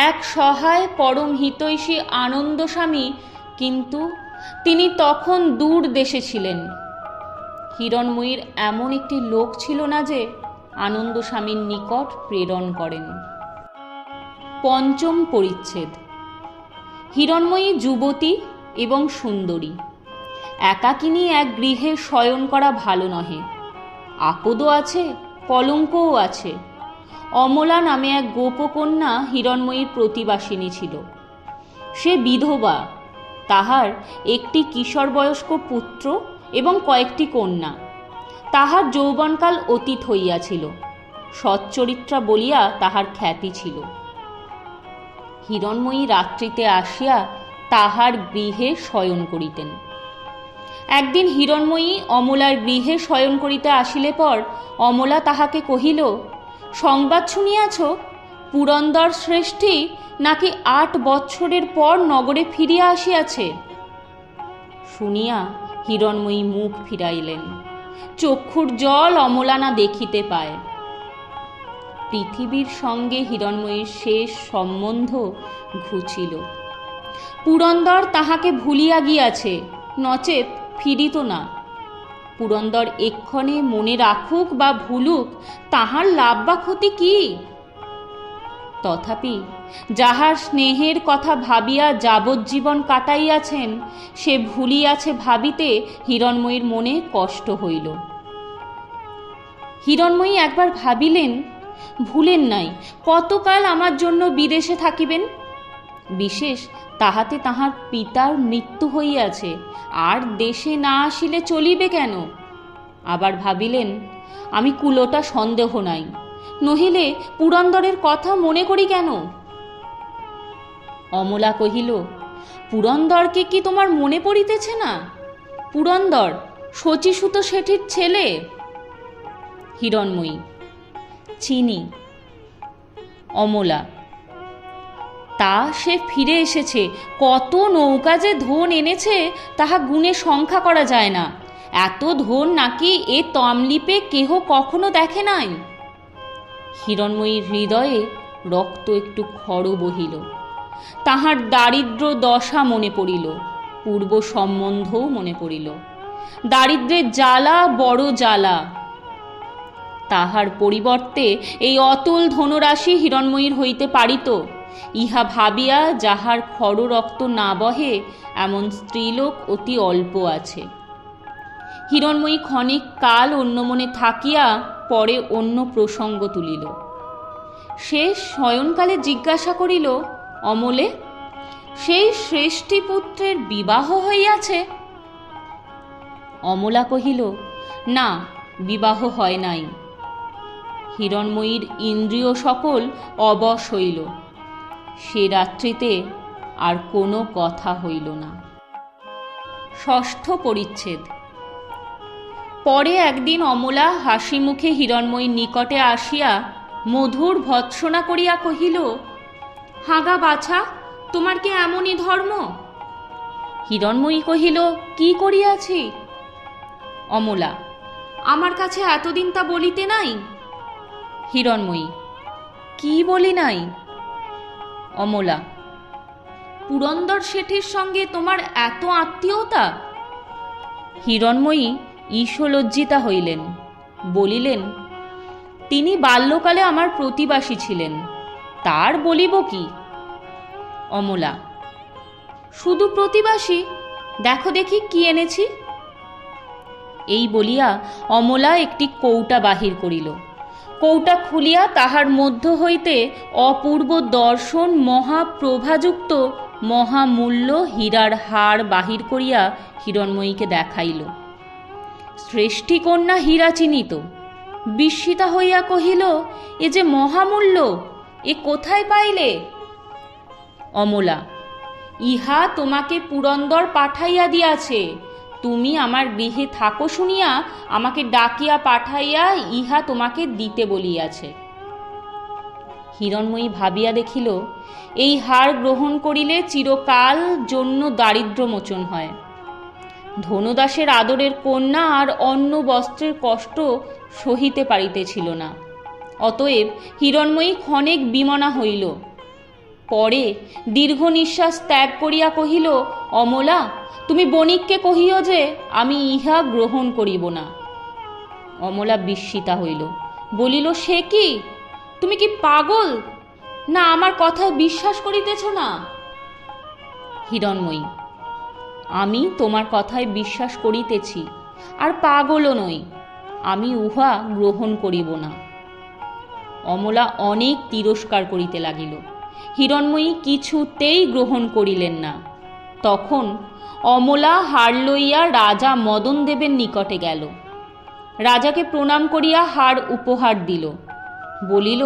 এক সহায় পরম হিতৈষী আনন্দস্বামী, কিন্তু তিনি তখন দূর দেশে ছিলেন। হিরণময়ীর এমন একটি লোক ছিল না যে আনন্দস্বামীর নিকট প্রেরণ করেন। পঞ্চম পরিচ্ছেদ। হিরণময়ী যুবতী এবং সুন্দরী। একাকিনী এক গৃহে শয়ন করা ভালো নহে। আপদও আছে, কলঙ্কও আছে। অমলা নামে এক গোপকন্যা হিরণময়ীর প্রতিবাসিনী ছিল। সে বিধবা। তাহার একটি কিশোর বয়স্ক পুত্র এবং কয়েকটি কন্যা। তাহার যৌবনকাল অতীত হইয়াছিল। সচ্চরিত্রা বলিয়া তাহার খ্যাতি ছিল। হিরণময়ী রাত্রিতে আসিয়া তাহার গৃহে শয়ন করিতেন। একদিন হিরণময়ী অমলার গৃহে শয়ন করিতে আসিলে পর অমলা তাহাকে কহিল, সংবাদ শুনিয়াছ, পুরন্দর শ্রেষ্ঠী নাকি 8 বৎসরের পর নগরে ফিরিয়া আসিয়াছে। শুনিয়া হিরণময়ী মুখ ফিরাইলেন। চক্ষুর জল অমলা না দেখিতে পায়। পৃথিবীর সঙ্গে হিরণময়ীর শেষ সম্বন্ধ ঘুচিল। পুরন্দর তাহাকে ভুলিয়া গিয়াছে, নচেত ফিরিত না। পুরন্দর এক্ষণে মনে রাখুক বা ভুলুক, তাহার লাভ বা ক্ষতি কি? তথাপি যাহার স্নেহের কথা ভাবিয়া যাবজ্জীবন কাটাইয়াছেন, সে ভুলিয়াছে ভাবিতে হিরণময়ীর মনে কষ্ট হইল। হিরণময়ী একবার ভাবিলেন, ভুলেন নাই কতকাল আমার জন্য বিদেশে থাকিবেন, বিশেষ তাহাতে তাহার পিতার মৃত্যু হইয়াছে, আর দেশে না আসিলে চলিবে কেন? আবার ভাবিলেন, আমি কুলোটা সন্দেহ নাই, নহিলে পুরন্দরের কথা মনে করি কেন? অমলা কহিল, পুরন্দরকে কি তোমার মনে পড়িতেছে না? পুরন্দর শচীসুত শেঠির ছেলে। হিরণময়ী, চিনি। অমলা, তা সে ফিরে এসেছে, কত নৌকা যে ধন এনেছে তাহা গুণে সংখ্যা করা যায় না। এত ধন নাকি এ তমলিপে কেহ কখনো দেখে নাই। হিরণময়ীর হৃদয়ে রক্ত একটু খড় বহিল। তাহার দারিদ্র দশা মনে পড়িল, পূর্ব সম্বন্ধও মনে পড়িল। দারিদ্রের জ্বালা বড় জ্বালা। তাহার পরিবর্তে এই অতুল ধনরাশি হিরণময়ীর হইতে পারিত, ইহা ভাবিয়া যাহার খড় রক্ত না বহে এমন স্ত্রীলোক অতি অল্প আছে। হিরণময়ী ক্ষণিক কাল অন্যমনে থাকিয়া পরে অন্য প্রসঙ্গ তুলিল। সে শয়নকালে জিজ্ঞাসা করিল, অমলে, সেই শ্রেষ্ঠী পুত্রের বিবাহ হইয়াছে? অমলা কহিল, না, বিবাহ হয় নাই। হিরণময়ীর ইন্দ্রিয় সকল অবশ হইল। সে রাত্রিতে আর কোনো কথা হইল না। ষষ্ঠ পরিচ্ছেদ। পরে একদিন অমলা হাসি মুখে হিরণময়ীর নিকটে আসিয়া মধুর ভৎসনা করিয়া কহিল, হাগা বাছা, তোমার কি এমনই ধর্ম? হিরণময়ী কহিল, কি করিয়াছি? অমলা, আমার কাছে এতদিন তা বলিতে নাই। হিরণময়ী, কি বলি নাই? অমলা, পুরন্দর শেঠের সঙ্গে তোমার এত আত্মীয়তা? হিরণময়ী ঈশলজ্জিতা হইলেন, বলিলেন, তিনি বাল্যকালে আমার প্রতিবাসী ছিলেন, তার বলিব কি? অমলা, শুধু প্রতিবাসী? দেখো দেখি কি এনেছি। এই বলিয়া অমলা একটি কৌটা বাহির করিল। কৌটা খুলিয়া তাহার মধ্য হইতে অপূর্ব দর্শন মহাপ্রভাযুক্ত মহামূল্য হীরার হার বাহির করিয়া হিরণময়ীকে দেখাইল। শ্রেষ্ঠী কন্যা হীরা চিনিত, বিস্মিতা হইয়া কহিল, এ যে মহামূল্য, এ কোথায় পাইলে? অমলা, ইহা তোমাকে পুরন্দর পাঠাইয়া দিয়াছে, তুমি আমার গৃহে থাকো শুনিয়া আমাকে ডাকিয়া পাঠাইয়া ইহা তোমাকে দিতে বলিয়াছে। হিরণময়ী ভাবিয়া দেখিল, এই হার গ্রহণ করিলে চিরকাল জন্য দারিদ্র মোচন হয়। ধনদাসের আদরের কন্যা আর অন্ন বস্ত্রের কষ্ট সহিতে পারিতেছিল না। অতএব হিরণময়ী ক্ষণেক বিমনা হইল। পরে দীর্ঘ নিঃশ্বাস ত্যাগ করিয়া কহিল, অমলা, তুমি বণিককে কহিও যে আমি ইহা গ্রহণ করিব না। অমলা বিস্মিতা হইল, বলিল, সে কি? তুমি কি পাগল, না আমার কথায় বিশ্বাস করিতেছ না? হিরণময়ী, আমি তোমার কথায় বিশ্বাস করিতেছি, আর পাগলও নই, আমি উহা গ্রহণ করিব না। অমলা অনেক তিরস্কার করিতে লাগিল। হিরণময়ী কিছুতেই গ্রহণ করিলেন না। তখন অমলা হার লইয়া রাজা মদনদেবের নিকটে গেল। রাজাকে প্রণাম করিয়া হার উপহার দিল। বলিল,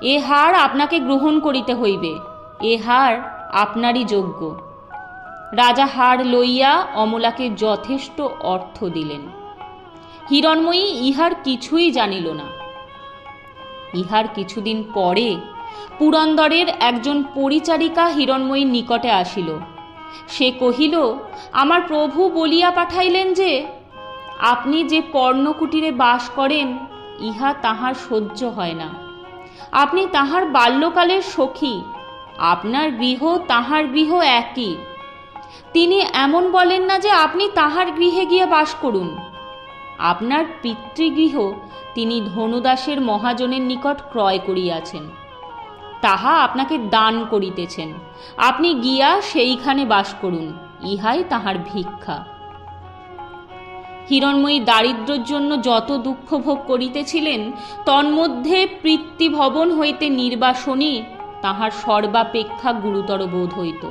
এ হার আপনাকে গ্রহণ করিতে হইবে, এ হার আপনারই যোগ্য। রাজা হার লইয়া অমলাকে যথেষ্ট অর্থ দিলেন। হিরণময়ী ইহার কিছুই জানিল না। ইহার কিছুদিন পরে পুরন্দরের একজন পরিচারিকা হিরণময়ীর নিকটে আসিল। সে কহিল, আমার প্রভু বলিয়া পাঠাইলেন যে আপনি যে পর্ণকুটিরে বাস করেন ইহা তাহার সহ্য হয় না। আপনি তাহার বাল্যকালের সখী, আপনার গৃহ তাহার গৃহ একই। তিনি এমন বলেন না যে আপনি তাহার গৃহে গিয়ে বাস করুন। আপনার পিতৃগৃহ তিনি ধনুদাসের মহাজনের নিকট ক্রয় করিয়াছেন। তাহা আপনাকে দান করিতেছেন, আপনি গিয়া সেইখানে বাস করুন, ইহাই তাহার ভিক্ষা। হিরণময়ী দারিদ্র্যের জন্য যত দুঃখ ভোগ করিতেছিলেন, তন্মধ্যে পৃথ্বীভবন হইতে নির্বাসনই তাহার সর্বাপেক্ষা গুরুতর বোধ হইত।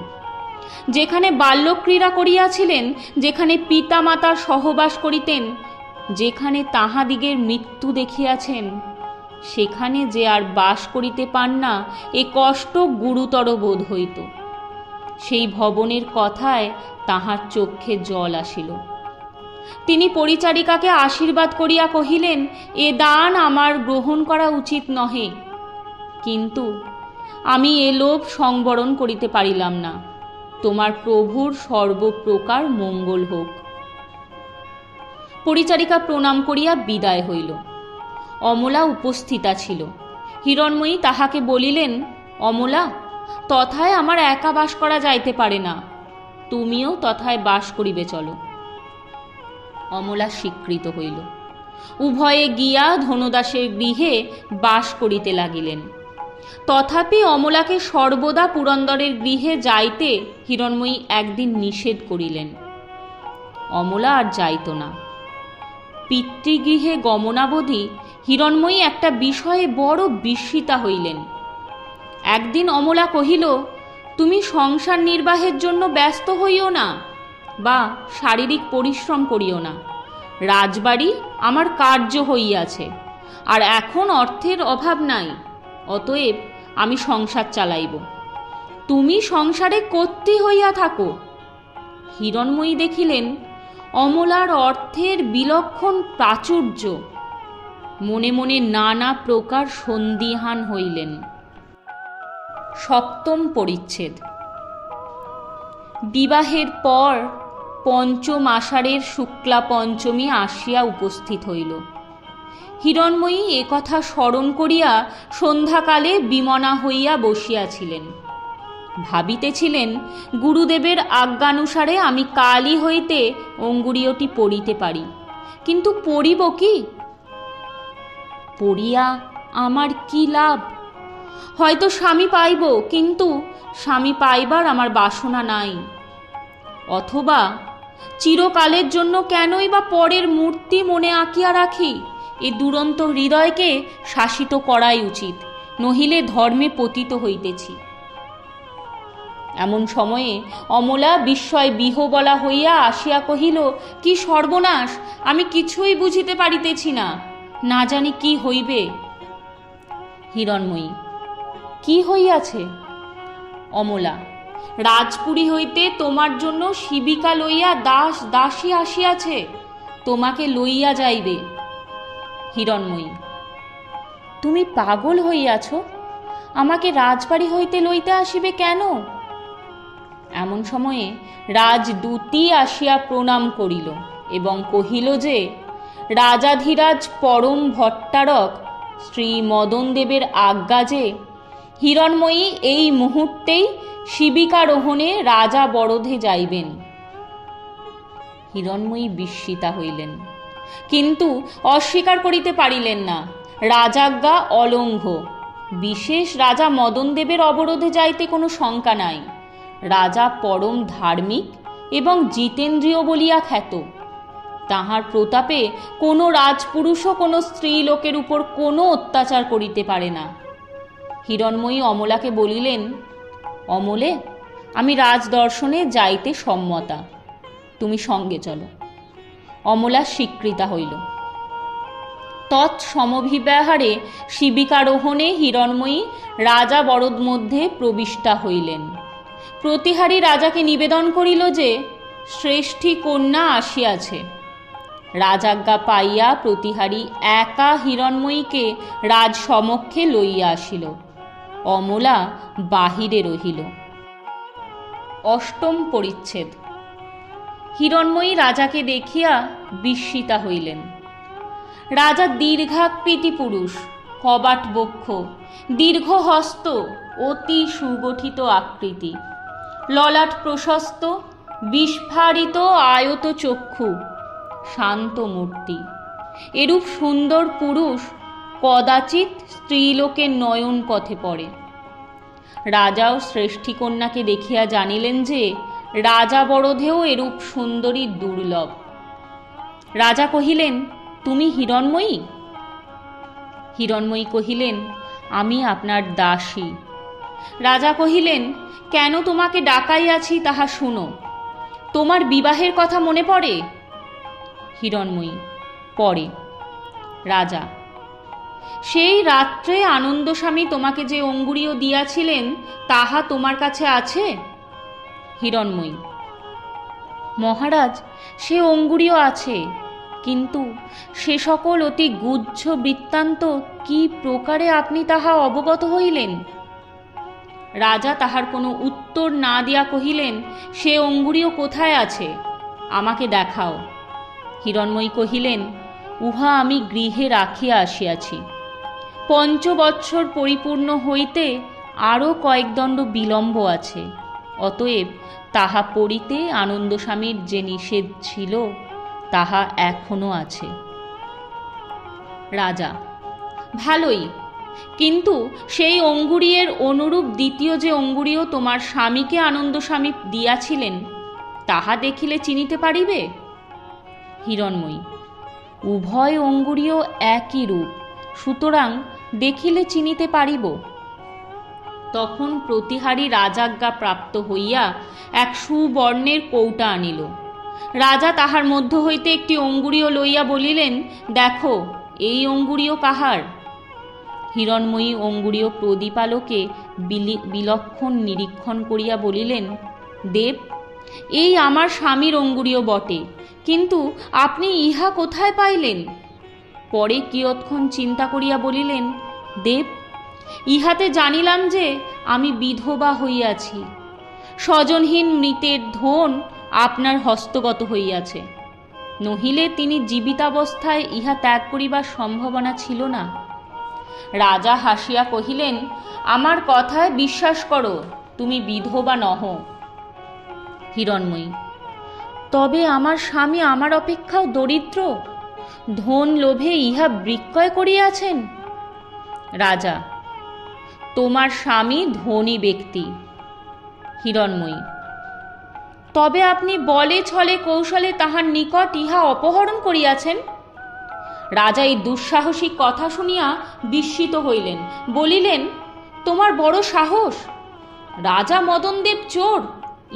যেখানে বাল্যক্রীড়া করিয়াছিলেন, যেখানে পিতা মাতার সহবাস করিতেন, যেখানে তাহাদিগের মৃত্যু দেখিয়াছেন, সেখানে যে আর বাস করিতে পান না, এ কষ্ট গুরুতর বোধ হইত। সেই ভবনের কথায় তাহার চক্ষে জল আসিল। তিনি পরিচারিকাকে আশীর্বাদ করিয়া কহিলেন, এ দান আমার গ্রহণ করা উচিত নহে, কিন্তু আমি এ লোভ সংবরণ করিতে পারিলাম না। তোমার প্রভুর সর্বপ্রকার মঙ্গল হোক। পরিচারিকা প্রণাম করিয়া বিদায় হইল। অমলা উপস্থিতা ছিল। হিরণময়ী তাহাকে বলিলেন, অমলা, তথায় আমার একা বাস করা যাইতে পারে না, তুমিও তথায় বাস করিবে চলো। অমলা স্বীকৃত হইল। উভয়ে গিয়া ধনদাসের গৃহে বাস করিতে লাগিলেন। তথাপি অমলাকে সর্বদা পুরন্দরের গৃহে যাইতে হিরণময়ী একদিন নিষেধ করিলেন। অমলা আর যাইত না। পিতৃগৃহে গমনাবধি হিরণময়ী একটা বিষয়ে বড় বিস্মিতা হইলেন। একদিন অমলা কহিল, তুমি সংসার নির্বাহের জন্য ব্যস্ত হইও না বা শারীরিক পরিশ্রম করিও না। রাজবাড়ি আমার কার্য হইয়াছে, আর এখন অর্থের অভাব নাই, অতএব আমি সংসার চালাইব। তুমি সংসারে কর্ত্রী হইয়া থাকো। হিরণময়ী দেখিলেন অমলার অর্থের বিলক্ষণ প্রাচুর্য। মনে মনে নানা প্রকার সন্দিহান হইলেন। সপ্তম পরিচ্ছেদ। বিবাহের পর পঞ্চম আষাঢ়ের শুক্লা পঞ্চমী আসিয়া উপস্থিত হইল। হিরণময়ী একথা স্মরণ করিয়া সন্ধ্যাকালে বিমনা হইয়া বসিয়াছিলেন। ভাবিতেছিলেন, গুরুদেবের আজ্ঞানুসারে আমি কালই হইতে অঙ্গুরীয়টি পড়িতে পারি, কিন্তু পড়িব কি? পড়িয়া আমার কি লাভ? হয়তো স্বামী পাইব, কিন্তু স্বামী পাইবার আমার বাসনা নাই। অথবা চিরকালের জন্য কেনই বা পরের মূর্তি মনে আঁকিয়া রাখি? এ দুরন্ত হৃদয়কে শাসিত করাই উচিত, নহিলে ধর্মে পতিত হইতেছি। এমন সময়ে অমলা বিস্ময় বিহ্বলা হইয়া আসিয়া কহিল, কি সর্বনাশ! আমি কিছুই বুঝিতে পারিতেছি না, না জানি কি হইবে। হিরণময়ী, কি হইয়াছে? অমলা, রাজপুরী হইতে তোমার জন্য শিবিকা লইয়া দাস দাসী আসিয়াছে, তোমাকে লইয়া যাইবে। হিরণময়ী, তুমি পাগল হইয়াছ? আমাকে রাজবাড়ি হইতে লইতে আসিবে কেন? এমন সময়ে রাজদূতী আসিয়া প্রণাম করিল এবং কহিল যে রাজাধিরাজ পরম ভট্টারক শ্রী মদনদেবের আজ্ঞা যে হিরণময়ী এই মুহূর্তেই শিবিকারোহণে রাজা বরধে যাইবেন। হিরণময়ী বিস্মিতা হইলেন, কিন্তু অস্বীকার করিতে পারিলেন না। রাজাজ্ঞা অলঙ্ঘ্য। বিশেষ রাজা মদনদেবের অবরোধে যাইতে কোনো শঙ্কা নাই। রাজা পরম ধার্মিক এবং জিতেন্দ্রীয় বলিয়া খ্যাত। তাহার প্রতাপে কোনো রাজপুরুষও কোনো স্ত্রী লোকের উপর কোনো অত্যাচার করিতে পারে না। হিরণময়ী অমলাকে বলিলেন, অমলে, আমি রাজদর্শনে যাইতে সম্মতা, তুমি সঙ্গে চলো। অমলা স্বীকৃতা হইল। তৎসমভিব্যাহারে শিবিকারোহণে হিরণময়ী রাজা বরদ মধ্যে প্রবিষ্টা হইলেন। প্রতিহারী রাজাকে নিবেদন করিল যে শ্রেষ্ঠী কন্যা আসিয়াছে। রাজাজ্ঞা পাইয়া প্রতিহারী একা হিরণময়ীকে রাজসমক্ষে লইয়া আসিল। অমলা বাহিরে রহিল। অষ্টম পরিচ্ছেদ। হিরণময়ী রাজাকে দেখিয়া বিস্মিতা হইলেন। রাজা দীর্ঘাকৃতি পুরুষ, কবাট বক্ষ, দীর্ঘ হস্ত, অতি সুগঠিত আকৃতি, ললাট প্রশস্ত, বিস্ফারিত আয়ত চক্ষু, শান্ত মূর্তি। এরূপ সুন্দর পুরুষ কদাচিৎ স্ত্রীলোকের নয়ন পথে পড়ে। রাজাও শ্রেষ্ঠী কন্যাকে দেখিয়া জানিলেন যে রাজা বরধেও এরূপ সুন্দরী দুর্লভ। রাজা কহিলেন, তুমি হিরণ্ময়ী? হিরণ্ময়ী কহিলেন, আমি আপনার দাসী। রাজা কহিলেন, কেন তোমাকে ডাকাইয়াছি তাহা শুনো। তোমার বিবাহের কথা মনে পড়ে? হিরণ্ময়ী, পড়ে। রাজা, সেই রাত্রে আনন্দস্বামী তোমাকে যে অঙ্গুরীয় দিয়াছিলেন তাহা তোমার কাছে আছে? হিরণ্ময়ী, মহারাজ, সে অঙ্গুরীয় আছে, কিন্তু সে সকল অতি গুহ্য বৃত্তান্ত কি প্রকারে আপনি তাহা অবগত হইলেন? রাজা তাহার কোনো উত্তর না দিয়া কহিলেন, সে অঙ্গুরীয় কোথায় আছে, আমাকে দেখাও। হিরণ্ময়ী কহিলেন, উহা আমি গৃহে রাখিয়া আসিয়াছি। ৫ বৎসর পরিপূর্ণ হইতে আরও কয়েক দণ্ড বিলম্ব আছে, অতএব তাহা পড়িতে আনন্দস্বামীর যে নিষেধ ছিল তাহা এখনো আছে। রাজা, ভালোই, কিন্তু সেই অঙ্গুরীয়ের অনুরূপ দ্বিতীয় যে অঙ্গুরীয় তোমার স্বামীকে আনন্দস্বামী দিয়াছিলেন তাহা দেখিলে চিনিতে পারিবে? হিরণ্ময়ী, উভয় অঙ্গুরীয় একই রূপ, সুতরাং দেখিলে চিনিতে পারিব। তখন প্রতিহারী রাজাজ্ঞা প্রাপ্ত হইয়া এক সুবর্ণের কৌটা আনিল। রাজা তাহার মধ্য হইতে একটি অঙ্গুরীয় লইয়া বলিলেন, দেখো, এই অঙ্গুরীয় কাহার? হিরণ্ময়ী অঙ্গুরীয় প্রদীপালোকে বিলক্ষণ নিরীক্ষণ করিয়া বলিলেন, দেব, এই আমার স্বামীর অঙ্গুরীয় বটে, কিন্তু আপনি ইহা কোথায় পাইলেন? পরে কিয়ৎক্ষণ চিন্তা করিয়া বলিলেন, দেব, ইহাতে জানিলাম যে আমি বিধবা হইয়াছি। স্বজনহীন মৃতের ধন আপনার হস্তগত হইয়াছে, নহিলে তিনি জীবিতাবস্থায় ইহা ত্যাগ করিবার সম্ভাবনা ছিল না। রাজা হাসিয়া কহিলেন, আমার কথায় বিশ্বাস করো, তুমি বিধবা নহ। হিরণ্ময়ী, তবে আমার স্বামী আমার অপেক্ষাও দরিদ্র, ধন লোভে ইহা বিক্রয় করিয়াছেন। রাজা, তোমার স্বামী ধনী ব্যক্তি। হিরণ্ময়ী, তবে আপনি বলে ছলে কৌশলে তাহার নিকট ইহা অপহরণ করিয়াছেন। রাজা এই দুঃসাহসিক কথা শুনিয়া বিস্মিত হইলেন, বলিলেন, তোমার বড় সাহস! রাজা মদনদেব চোর,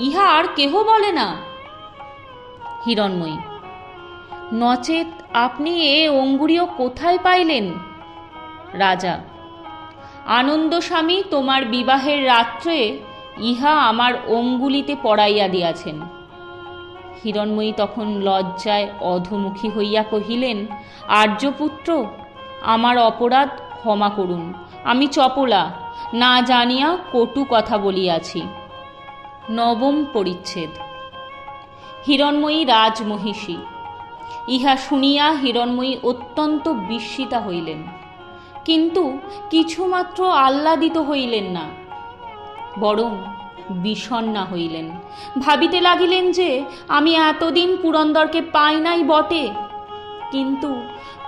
ইহা আর কেহ বলে না। হিরণ্ময়ী, নচেত আপনি এ অঙ্গুরীয় কোথায় পাইলেন? রাজা, আনন্দস্বামী তোমার বিবাহের রাত্রে ইহা আমার অঙ্গুলিতে পড়াইয়া দিয়াছেন। হিরণ্ময়ী তখন লজ্জায় অধোমুখী হইয়া কহিলেন, আর্যপুত্র, আমার অপরাধ ক্ষমা করুন, আমি চপলা, না জানিয়া কটু কথা বলিয়াছি। ৯ম পরিচ্ছেদ। হিরণ্ময়ী রাজমহিষী। ইহা শুনিয়া হিরণ্ময়ী অত্যন্ত বিস্মিতা হইলেন, কিন্তু কিছুমাত্র আহ্লাদিত হইলেন না, বরং বিষণ্ণা হইলেন। ভাবিতে লাগিলেন যে আমি এতদিন পুরন্দরকে পাই নাই বটে, কিন্তু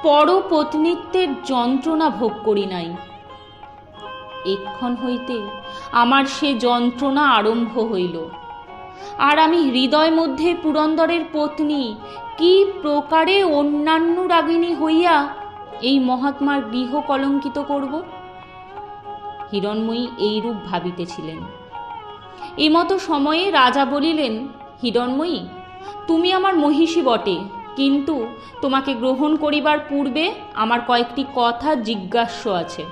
পরপত্নীত্বের যন্ত্রণা ভোগ করি নাই। এক্ষণ হইতে আমার সে যন্ত্রণা আরম্ভ হইল, আর আমি হৃদয় মধ্যে পুরন্দরের পত্নী কি প্রকারে অন্যান্য রাগিনী হইয়া এই মহাত্মার গৃহ কলঙ্কিত করব। হিরণ্ময়ী এইরূপ ভাবিতেছিলেন। এমতো সময়ে রাজা বলিলেন, হিরণ্ময়ী, তুমি আমার মহিষী বটে, কিন্তু তোমাকে গ্রহণ করিবার পূর্বে আমার কয়েকটি কথা জিজ্ঞাস্য আছে।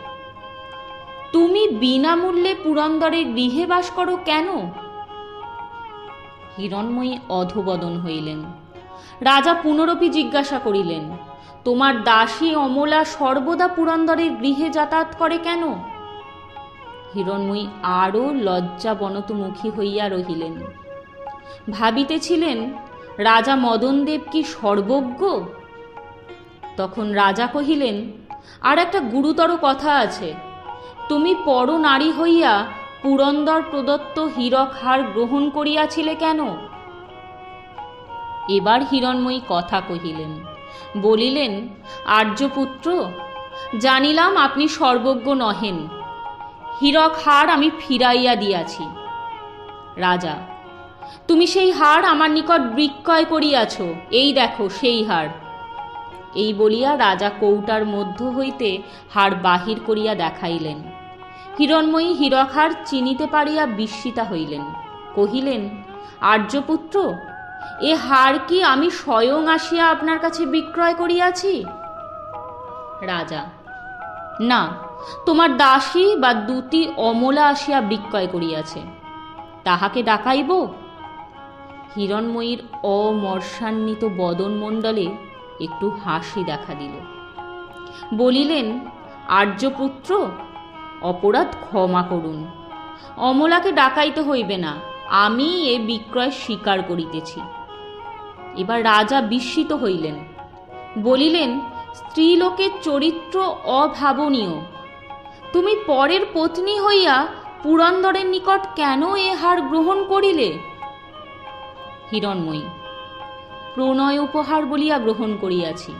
তুমি বিনামূল্যে পুরন্দরের গৃহে বাস করো কেন? হিরণ্ময়ী অধোবদন হইলেন। রাজা পুনরপি জিজ্ঞাসা করিলেন, তোমার দাসী অমলা সর্বদা পুরন্দরের গৃহে যাতায়াত করে কেন? হিরণ্ময়ী আরও লজ্জাবনতমুখী হইয়া রহিলেন। ভাবিতেছিলেন, রাজা মদনদেব কি সর্বজ্ঞ? তখন রাজা কহিলেন, আর একটা গুরুতর কথা আছে। তুমি পর নারী হইয়া পুরন্দর প্রদত্ত হীরক হার গ্রহণ করিয়াছিলে কেন? এবার হিরণ্ময়ী কথা কহিলেন, বলিলেন, আর্যপুত্র, জানিলাম আপনি সর্বজ্ঞ নহেন। হীরক হার আমি ফিরাইয়া দিয়াছি। রাজা, তুমি সেই হার আমার নিকট বিক্রয় করিয়াছ, এই দেখো সেই হার। এই বলিয়া রাজা কৌটার মধ্য হইতে হার বাহির করিয়া দেখাইলেন। হিরণময়ী হীরক হার চিনিতে পারিয়া বিস্মিতা হইলেন, কহিলেন, আর্যপুত্র, এ হার কি আমি স্বয়ং আসিয়া আপনার কাছে বিক্রয় করিয়াছি? রাজা, না, তোমার দাসী বা দূতি অমলা আসিয়া বিক্রয় করিয়াছে। তাহাকে ডাকাইব? হিরণময়ীর অমর্ষান্বিত বদনমণ্ডলে একটু হাসি দেখা দিল। বলিলেন, আর্যপুত্র, অপরাধ ক্ষমা করুন। অমলাকে ডাকাইতে হইবে না, আমি এ বিক্রয় স্বীকার করিতেছি। এবার রাজা বিস্মিত হইলেন, বলিলেন, স্ত্রীলোকের চরিত্র অভাবনীয়। তুমি পরের পত্নী হইয়া পুরন্দরের নিকট কেন এ হার গ্রহণ করিলে? হিরণময়ী, প্রণয় উপহার বলিয়া গ্রহণ করিয়াছি।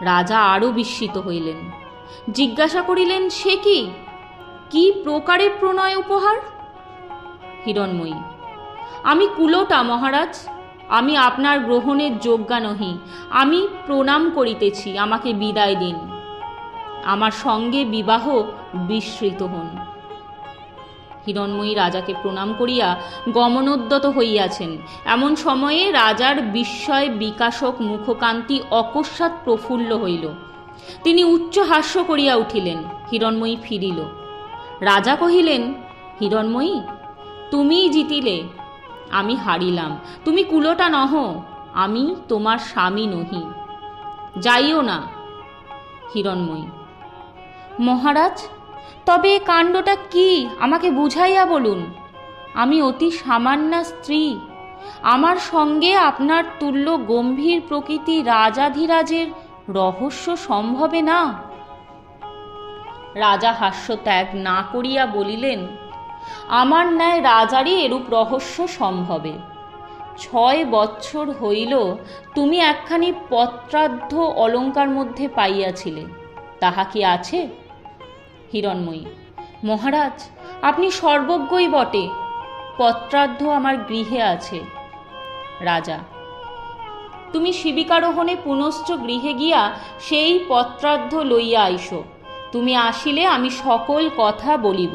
রাজা আরও বিস্মিত হইলেন, জিজ্ঞাসা করিলেন, সে কি? কি প্রকারের প্রণয় উপহার? হিরণময়ী, আমি কুলোটা মহারাজ, আমি আপনার গ্রহণের যোগ্যা নহি, আমি প্রণাম করিতেছি, আমাকে বিদায় দিন। আমার সঙ্গে বিবাহ বিস্মৃত হন। হিরণময়ী রাজাকে প্রণাম করিয়া গমনোদ্যত হইয়াছেন। এমন সময়ে রাজার বিস্ময় বিকাশক মুখকান্তি অকস্মাৎ প্রফুল্ল হইল। তিনি উচ্চ হাস্য করিয়া উঠিলেন। হিরণময়ী ফিরিল। রাজা কহিলেন, হিরণময়ী, তুমিই জিতিলে, আমি হারিলাম। তুমি কুলোটা নহ, আমি তোমার স্বামী নহি, যাইও না। হিরণময়ী, মহারাজ, তবে এ কাণ্ডটা কি আমাকে বুঝাইয়া বলুন। আমি অতি সামান্যা স্ত্রী, আমার সঙ্গে আপনার তুল্য গম্ভীর প্রকৃতি রাজাধিরাজের রহস্য সম্ভবে না। রাজা হাস্য ত্যাগ না করিয়া বলিলেন, আমার ন্যায় রাজারই এরূপ রহস্য সম্ভবে। 6 বৎসর হইল তুমি একখানি পত্রার্ধ অলঙ্কার মধ্যে পাইয়াছিলে, তাহা কি আছে? হিরণময়ী, মহারাজ, আপনি সর্বজ্ঞই বটে, পত্রার্ধ আমার গৃহে আছে। রাজা, তুমি শিবিকারোহণে পুনশ্চ গৃহে গিয়া সেই পত্রার্ধ লইয়া আইসো। তুমি আসিলে আমি সকল কথা বলিব।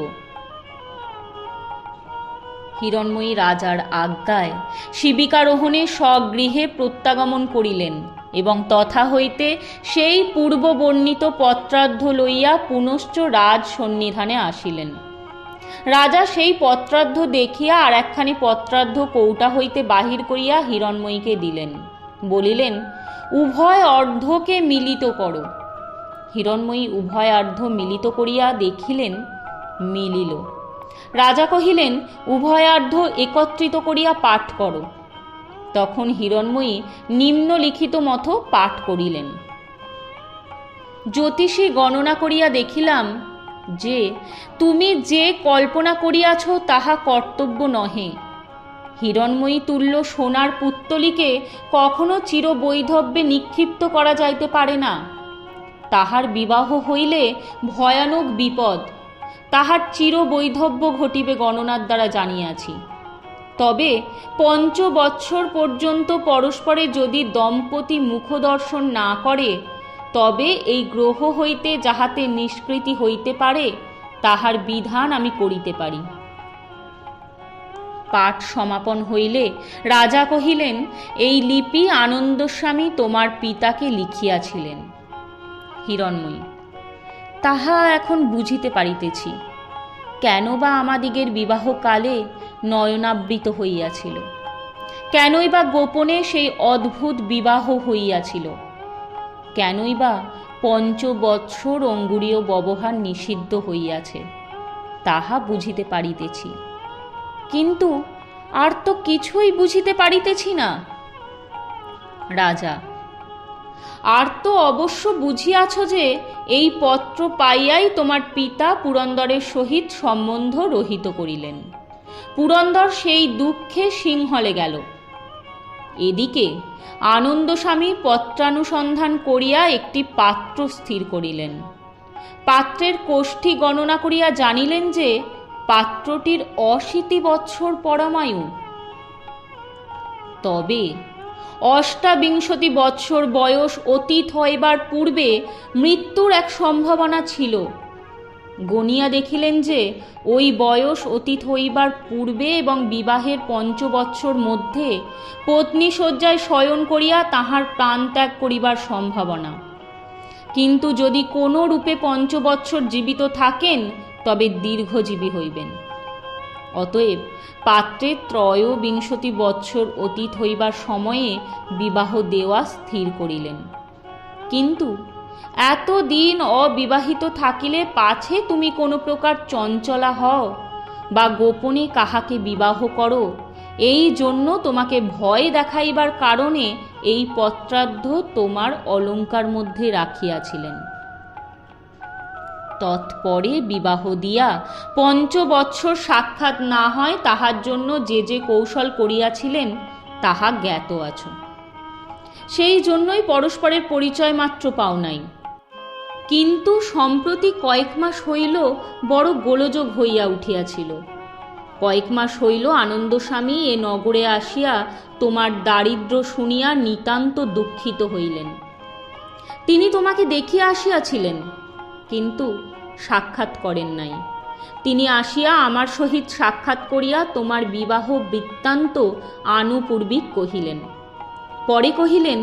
হিরণময়ী রাজার আজ্ঞায় শিবিকারোহণে স্বগৃহে প্রত্যাগমন করিলেন এবং তথা হইতে সেই পূর্ব বর্ণিত পত্রার্ধ লইয়া পুনশ্চ রাজ সন্নিধানে আসিলেন। রাজা সেই পত্রার্ধ দেখিয়া আর একখানি পত্রার্ধ কৌটা হইতে বাহির করিয়া হিরণময়ীকে দিলেন। বলিলেন, উভয় অর্ধকে মিলিত করো। হিরণময়ী উভয় অর্ধ মিলিত করিয়া দেখিলেন, মিলিল। রাজা কহিলেন, উভয়ার্ধ একত্রিত করিয়া পাঠ করো। তখন হিরণময়ী নিম্নলিখিত মতো পাঠ করিলেন। জ্যোতিষী গণনা করিয়া দেখিলাম যে তুমি যে কল্পনা করিয়াছ তাহা কর্তব্য নহে। হিরণময়ী তুল্য সোনার পুত্তলিকে কখনো চিরবৈধব্যে নিক্ষিপ্ত করা যাইতে পারে না। তাহার বিবাহ হইলে ভয়ানক বিপদ, তাহার চিরবৈধব্য ঘটিবে গণনার দ্বারা জানিয়াছি। তবে 5 বৎসর পর্যন্ত পরস্পরে যদি দম্পতি মুখদর্শন না করে, তবে এই গ্রহ হইতে যাহাতে নিষ্কৃতি হইতে পারে তাহার বিধান আমি করিতে পারি। পাঠ সমাপন হইলে রাজা কহিলেন, এই লিপি আনন্দস্বামী তোমার পিতাকে লিখিয়াছিলেন। হিরণময়ী, তাহা এখন বুঝিতে পারিতেছি, কেন বা আমাদিগের বিবাহকালে নয়নাবৃত হইয়াছিল, কেনই বা গোপনে সেই অদ্ভুত বিবাহ হইয়াছিল, কেনই বা 5 বৎসর অঙ্গুরীয় ব্যবহার নিষিদ্ধ হইয়াছে, তাহা বুঝিতে পারিতেছি। কিন্তু আর তো কিছুই বুঝিতে পারিতেছি না। রাজা, আর তো অবশ্য বুঝিয়াছ যে এই পত্র পাইয়াই তোমার পিতা পুরন্দরের সহিত সম্বন্ধ রহিত করিলেন। পুরন্দর সেই দুঃখে সিংহলে গেল। এদিকে আনন্দস্বামী পত্রানুসন্ধান করিয়া একটি পাত্র স্থির করিলেন। পাত্রের কোষ্ঠী গণনা করিয়া জানিলেন যে পাত্রটির 80 বৎসর পরমায়ু। তবে 28 বৎসর বয়স অতীত হইবার পূর্বে মৃত্যুর এক সম্ভাবনা ছিল। গণিয়া দেখিলেন যে ওই বয়স অতীত হইবার পূর্বে এবং বিবাহের 5 বৎসর মধ্যে পত্নী শয্যায় শয়ন করিয়া তাহার প্রাণ ত্যাগ করিবার সম্ভাবনা। কিন্তু যদি কোনো রূপে 5 বৎসর জীবিত থাকেন তবে দীর্ঘজীবী হইবেন। অতএব পাত্রের 23 বৎসর অতীত হইবার সময়ে বিবাহ দেওয়া স্থির করিলেন। কিন্তু এতদিন অবিবাহিত থাকিলে পাছে তুমি কোনো প্রকার চঞ্চলা হও বা গোপনে কাহাকে বিবাহ করো, এই জন্য তোমাকে ভয় দেখাইবার কারণে এই পত্রার্ধ তোমার অলঙ্কার মধ্যে রাখিয়াছিলেন। তৎপরে বিবাহ দিয়া 5 বৎসর সাক্ষাৎ না হয় তাহার জন্য যে যে কৌশল করিয়াছিলেন তাহা জ্ঞাত আছো। সেই জন্যই পরস্পরের পরিচয় মাত্র পাও নাই। কিন্তু সম্প্রতি কয়েক মাস হইল বড় গোলযোগ হইয়া উঠিয়াছিল। কয়েক মাস হইল আনন্দস্বামী এ নগরে আসিয়া তোমার দারিদ্র্য শুনিয়া নিতান্ত দুঃখিত হইলেন। তিনি তোমাকে দেখিয়া আসিয়াছিলেন, কিন্তু সাক্ষাৎ করেন নাই। তিনি আসিয়া আমার সহিত সাক্ষাৎ করিয়া তোমার বিবাহ বৃত্তান্ত আনুপূর্বিক কহিলেন। পরে কহিলেন,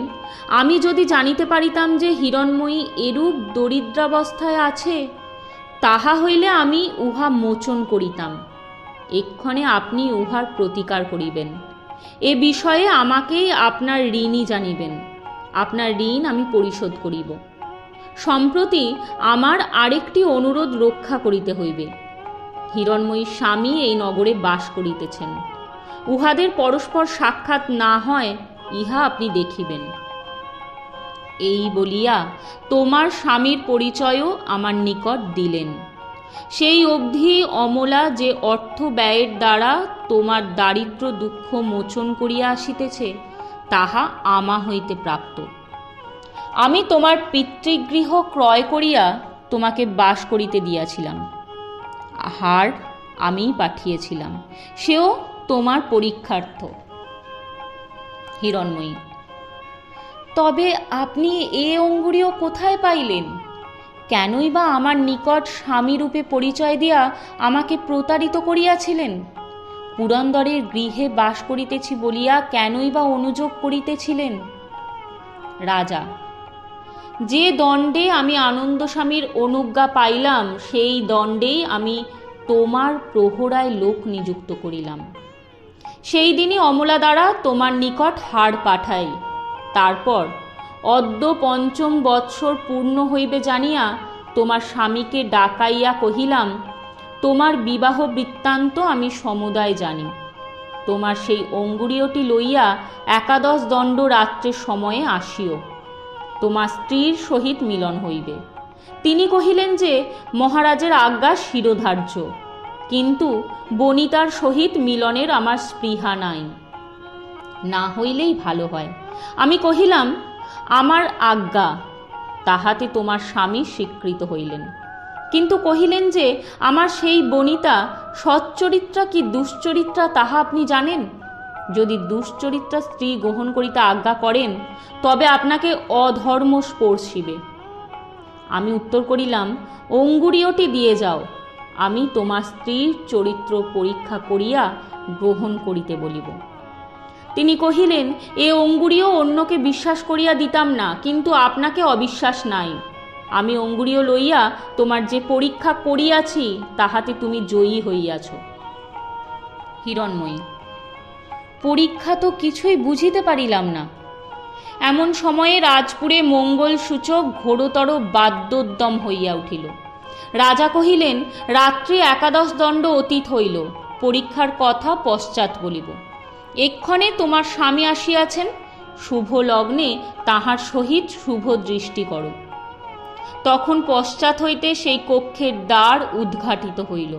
আমি যদি জানিতে পারিতাম যে হিরণময়ী এরূপ দরিদ্রাবস্থায় আছে, তাহা হইলে আমি উহা মোচন করিতাম। এক্ষণে আপনি উহার প্রতিকার করিবেন। এ বিষয়ে আমাকেই আপনার ঋণই জানিবেন। আপনার ঋণ আমি পরিশোধ করিব। সম্প্রতি আমার আরেকটি অনুরোধ রক্ষা করিতে হইবে। হিরণময়ীর স্বামী এই নগরে বাস করিতেছেন। উহাদের পরস্পর সাক্ষাৎ না হয় ইহা আপনি দেখিবেন। এই বলিয়া তোমার স্বামীর পরিচয়ও আমার নিকট দিলেন। সেই অবধি অমলা যে অর্থ ব্যয়ের দ্বারা তোমার দারিদ্র দুঃখ মোচন করিয়া আসিতেছে তাহা আমা হইতে প্রাপ্ত। আমি তোমার পিতৃগৃহ ক্রয় করিয়া তোমাকে বাস করিতে দিয়াছিলাম। হার আমিই পাঠিয়েছিলাম, সেও তোমার পরীক্ষার্থ। হিরণময়ী, তবে আপনি এ অঙ্গুরীও কোথায় পাইলেন? কেনই বা আমার নিকট স্বামীরূপে পরিচয় দিয়া আমাকে প্রতারিত করিয়াছিলেন? পুরন্দরের গৃহে বাস করিতেছি বলিয়া কেনই বা অনুযোগ করিতেছিলেন? রাজা, যে দণ্ডে আমি আনন্দস্বামীর অনুজ্ঞা পাইলাম সেই দণ্ডেই আমি তোমার প্রহরায় লোক নিযুক্ত করিলাম। সেই দিনই অমলা দ্বারা তোমার নিকট হার পাঠাই। তারপর অদ্য 5ম বৎসর পূর্ণ হইবে জানিয়া তোমার স্বামীকে ডাকাইয়া কহিলাম, তোমার বিবাহ বৃত্তান্ত আমি সমুদায় জানি। তোমার সেই অঙ্গুরীয়টি লইয়া 11 দণ্ড রাত্রের সময়ে আসিও। তোমার স্ত্রীর সহিত মিলন হইবে। তিনি কহিলেন যে মহারাজের আজ্ঞা শিরোধার্য, কিন্তু বনিতার সহিত মিলনের আমার স্পৃহা নাই। না হইলেই ভালো হয়। আমি কহিলাম, আমার আজ্ঞা। তাহাতে তোমার স্বামী স্বীকৃত হইলেন, কিন্তু কহিলেন যে আমার সেই বনিতা সচ্চরিত্রা কি দুশ্চরিত্রা তাহা আপনি জানেন। যদি দুশ্চরিত্রা স্ত্রী গ্রহণ করিতে আজ্ঞা করেন তবে আপনাকে অধর্ম স্পর্শিবে। আমি উত্তর করিলাম, অঙ্গুরীয়টি দিয়ে যাও, আমি তোমার স্ত্রীর চরিত্র পরীক্ষা করিয়া গ্রহণ করিতে বলিব। তিনি কহিলেন, এ অঙ্গুরীয় অন্যকে বিশ্বাস করিয়া দিতাম না, কিন্তু আপনাকে অবিশ্বাস নাই। আমি অঙ্গুরীয় লইয়া তোমার যে পরীক্ষা করিয়াছি তাহাতে তুমি জয়ী হইয়াছ। হিরণময়ী, পরীক্ষা তো কিছুই বুঝিতে পারিলাম না। এমন সময়ে রাজপুরে মঙ্গল সূচক ঘোরতর বাদ্যোদ্যম হইয়া উঠিল। রাজা কহিলেন, রাত্রি 11 দণ্ড অতীত হইল, পরীক্ষার কথা পশ্চাৎ বলিব। এক্ষণে তোমার স্বামী আসিয়াছেন, শুভ লগ্নে তাহার সহিত শুভ দৃষ্টি করো। তখন পশ্চাৎ হইতে সেই কক্ষের দ্বার উদ্ঘাটিত হইল।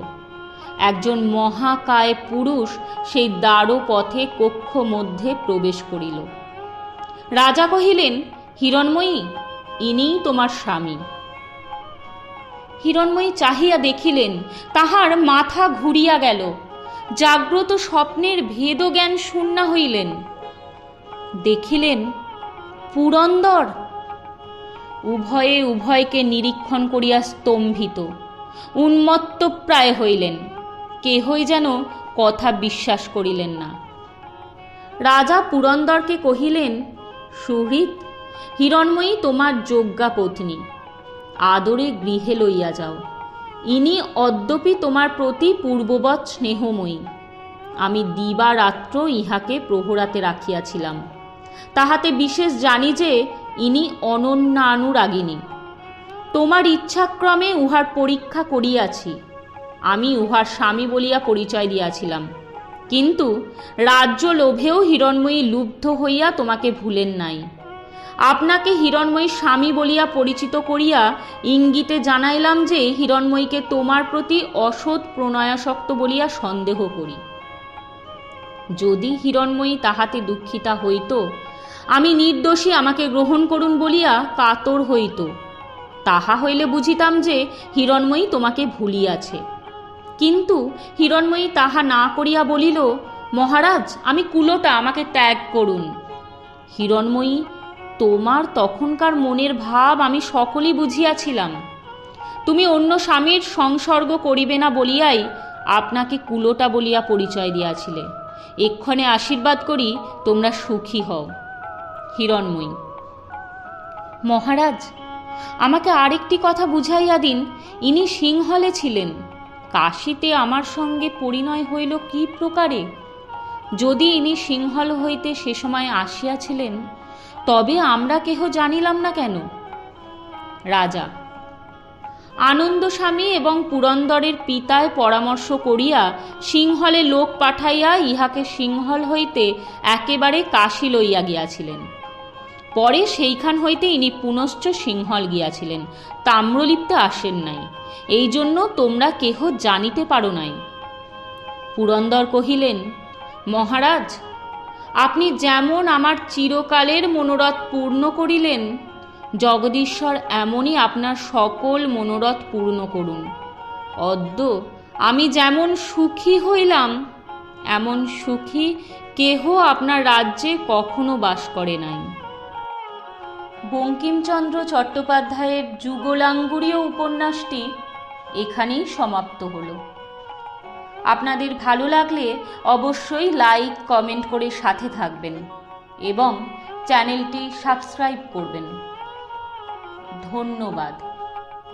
একজন মহাকায় পুরুষ সেই দ্বারো পথে কক্ষ মধ্যে প্রবেশ করিল। রাজা কহিলেন, হিরণময়ী, ইনিই তোমার স্বামী। হিরণময়ী চাহিয়া দেখিলেন তাহার মাথা ঘুরিয়া গেল, জাগ্রত স্বপ্নের ভেদজ্ঞান শূন্য হইলেন। দেখিলেন পুরন্দর। উভয়ে উভয়কে নিরীক্ষণ করিয়া স্তম্ভিত, উন্মত্ত প্রায় হইলেন। কেহই যেন কথা বিশ্বাস করিলেন না। রাজা পুরন্দরকে কহিলেন, সুহৃদ, হিরণময়ী তোমার যোগ্যা পত্নী, আদরে গৃহে লইয়া যাও। ইনি অদ্যপি তোমার প্রতি পূর্ববৎ স্নেহময়ী। আমি দিবা রাত্র ইহাকে প্রহরাতে রাখিয়াছিলাম, তাহাতে বিশেষ জানি যে ইনি অনন্যানুরাগিনী। তোমার ইচ্ছাক্রমে উহার পরীক্ষা করিয়াছি। আমি উহার স্বামী বলিয়া পরিচয় দিয়াছিলাম, কিন্তু রাজ্য লোভেও হিরণময়ী লুব্ধ হইয়া তোমাকে ভুলেন নাই। আপনাকে হিরণময়ী স্বামী বলিয়া পরিচিত করিয়া ইঙ্গিতে জানাইলাম যে হিরণময়ীকে তোমার প্রতি অসৎ প্রণয়াসক্ত বলিয়া সন্দেহ করি। যদি হিরণময়ী তাহাতে দুঃখিতা হইত, আমি নির্দোষী, আমাকে গ্রহণ করুন বলিয়া কাতর হইত, তাহা হইলে বুঝিতাম যে হিরণময়ী তোমাকে ভুলিয়াছে। কিন্তু হিরণময়ী তাহা না করিয়া বলিল, মহারাজ, আমি কুলোটা, আমাকে ত্যাগ করুন। হিরণময়ী, তোমার তখনকার মনের ভাব আমি সকলই বুঝিয়াছিলাম। তুমি অন্য স্বামীর সংসর্গ করিবে না বলিয়াই আপনাকে কুলোটা বলিয়া পরিচয় দিয়াছিলে। এক্ষণে আশীর্বাদ করি তোমরা সুখী হও। হিরণময়ী, মহারাজ, আমাকে আরেকটি কথা বুঝাইয়া দিন। ইনি সিংহলে ছিলেন, কাশীতে আমার সঙ্গে পরিণয় হইল কি প্রকারে? যদি ইনি সিংহল হইতে সে সময় আসিয়াছিলেন, তবে আমরা কেহ জানিলাম না কেন? রাজা, আনন্দস্বামী এবং পুরন্দরের পিতায় পরামর্শ করিয়া সিংহলে লোক পাঠাইয়া ইহাকে সিংহল হইতে একেবারে কাশী লইয়া গিয়াছিলেন। পরে সেইখান হইতে ইনি পুনশ্চ সিংহল গিয়াছিলেন, তাম্রলিপ্তে আসেন নাই। এই জন্য তোমরা কেহ জানিতে পারো নাই। পুরন্দর কহিলেন, মহারাজ, আপনি যেমন আমার চিরকালের মনোরথ পূর্ণ করিলেন, জগদীশ্বর এমনই আপনার সকল মনোরথ পূর্ণ করুন। অদ্য আমি যেমন সুখী হইলাম, এমন সুখী কেহ আপনার রাজ্যে কখনো বাস করে নাই। বঙ্কিমচন্দ্র চট্টোপাধ্যায়ের যুগলাঙ্গুরীয় উপন্যাসটি এখানেই সমাপ্ত হলো। আপনাদের ভালো লাগলে অবশ্যই লাইক, কমেন্ট করে সাথে থাকবেন এবং চ্যানেলটি সাবস্ক্রাইব করবেন। ধন্যবাদ।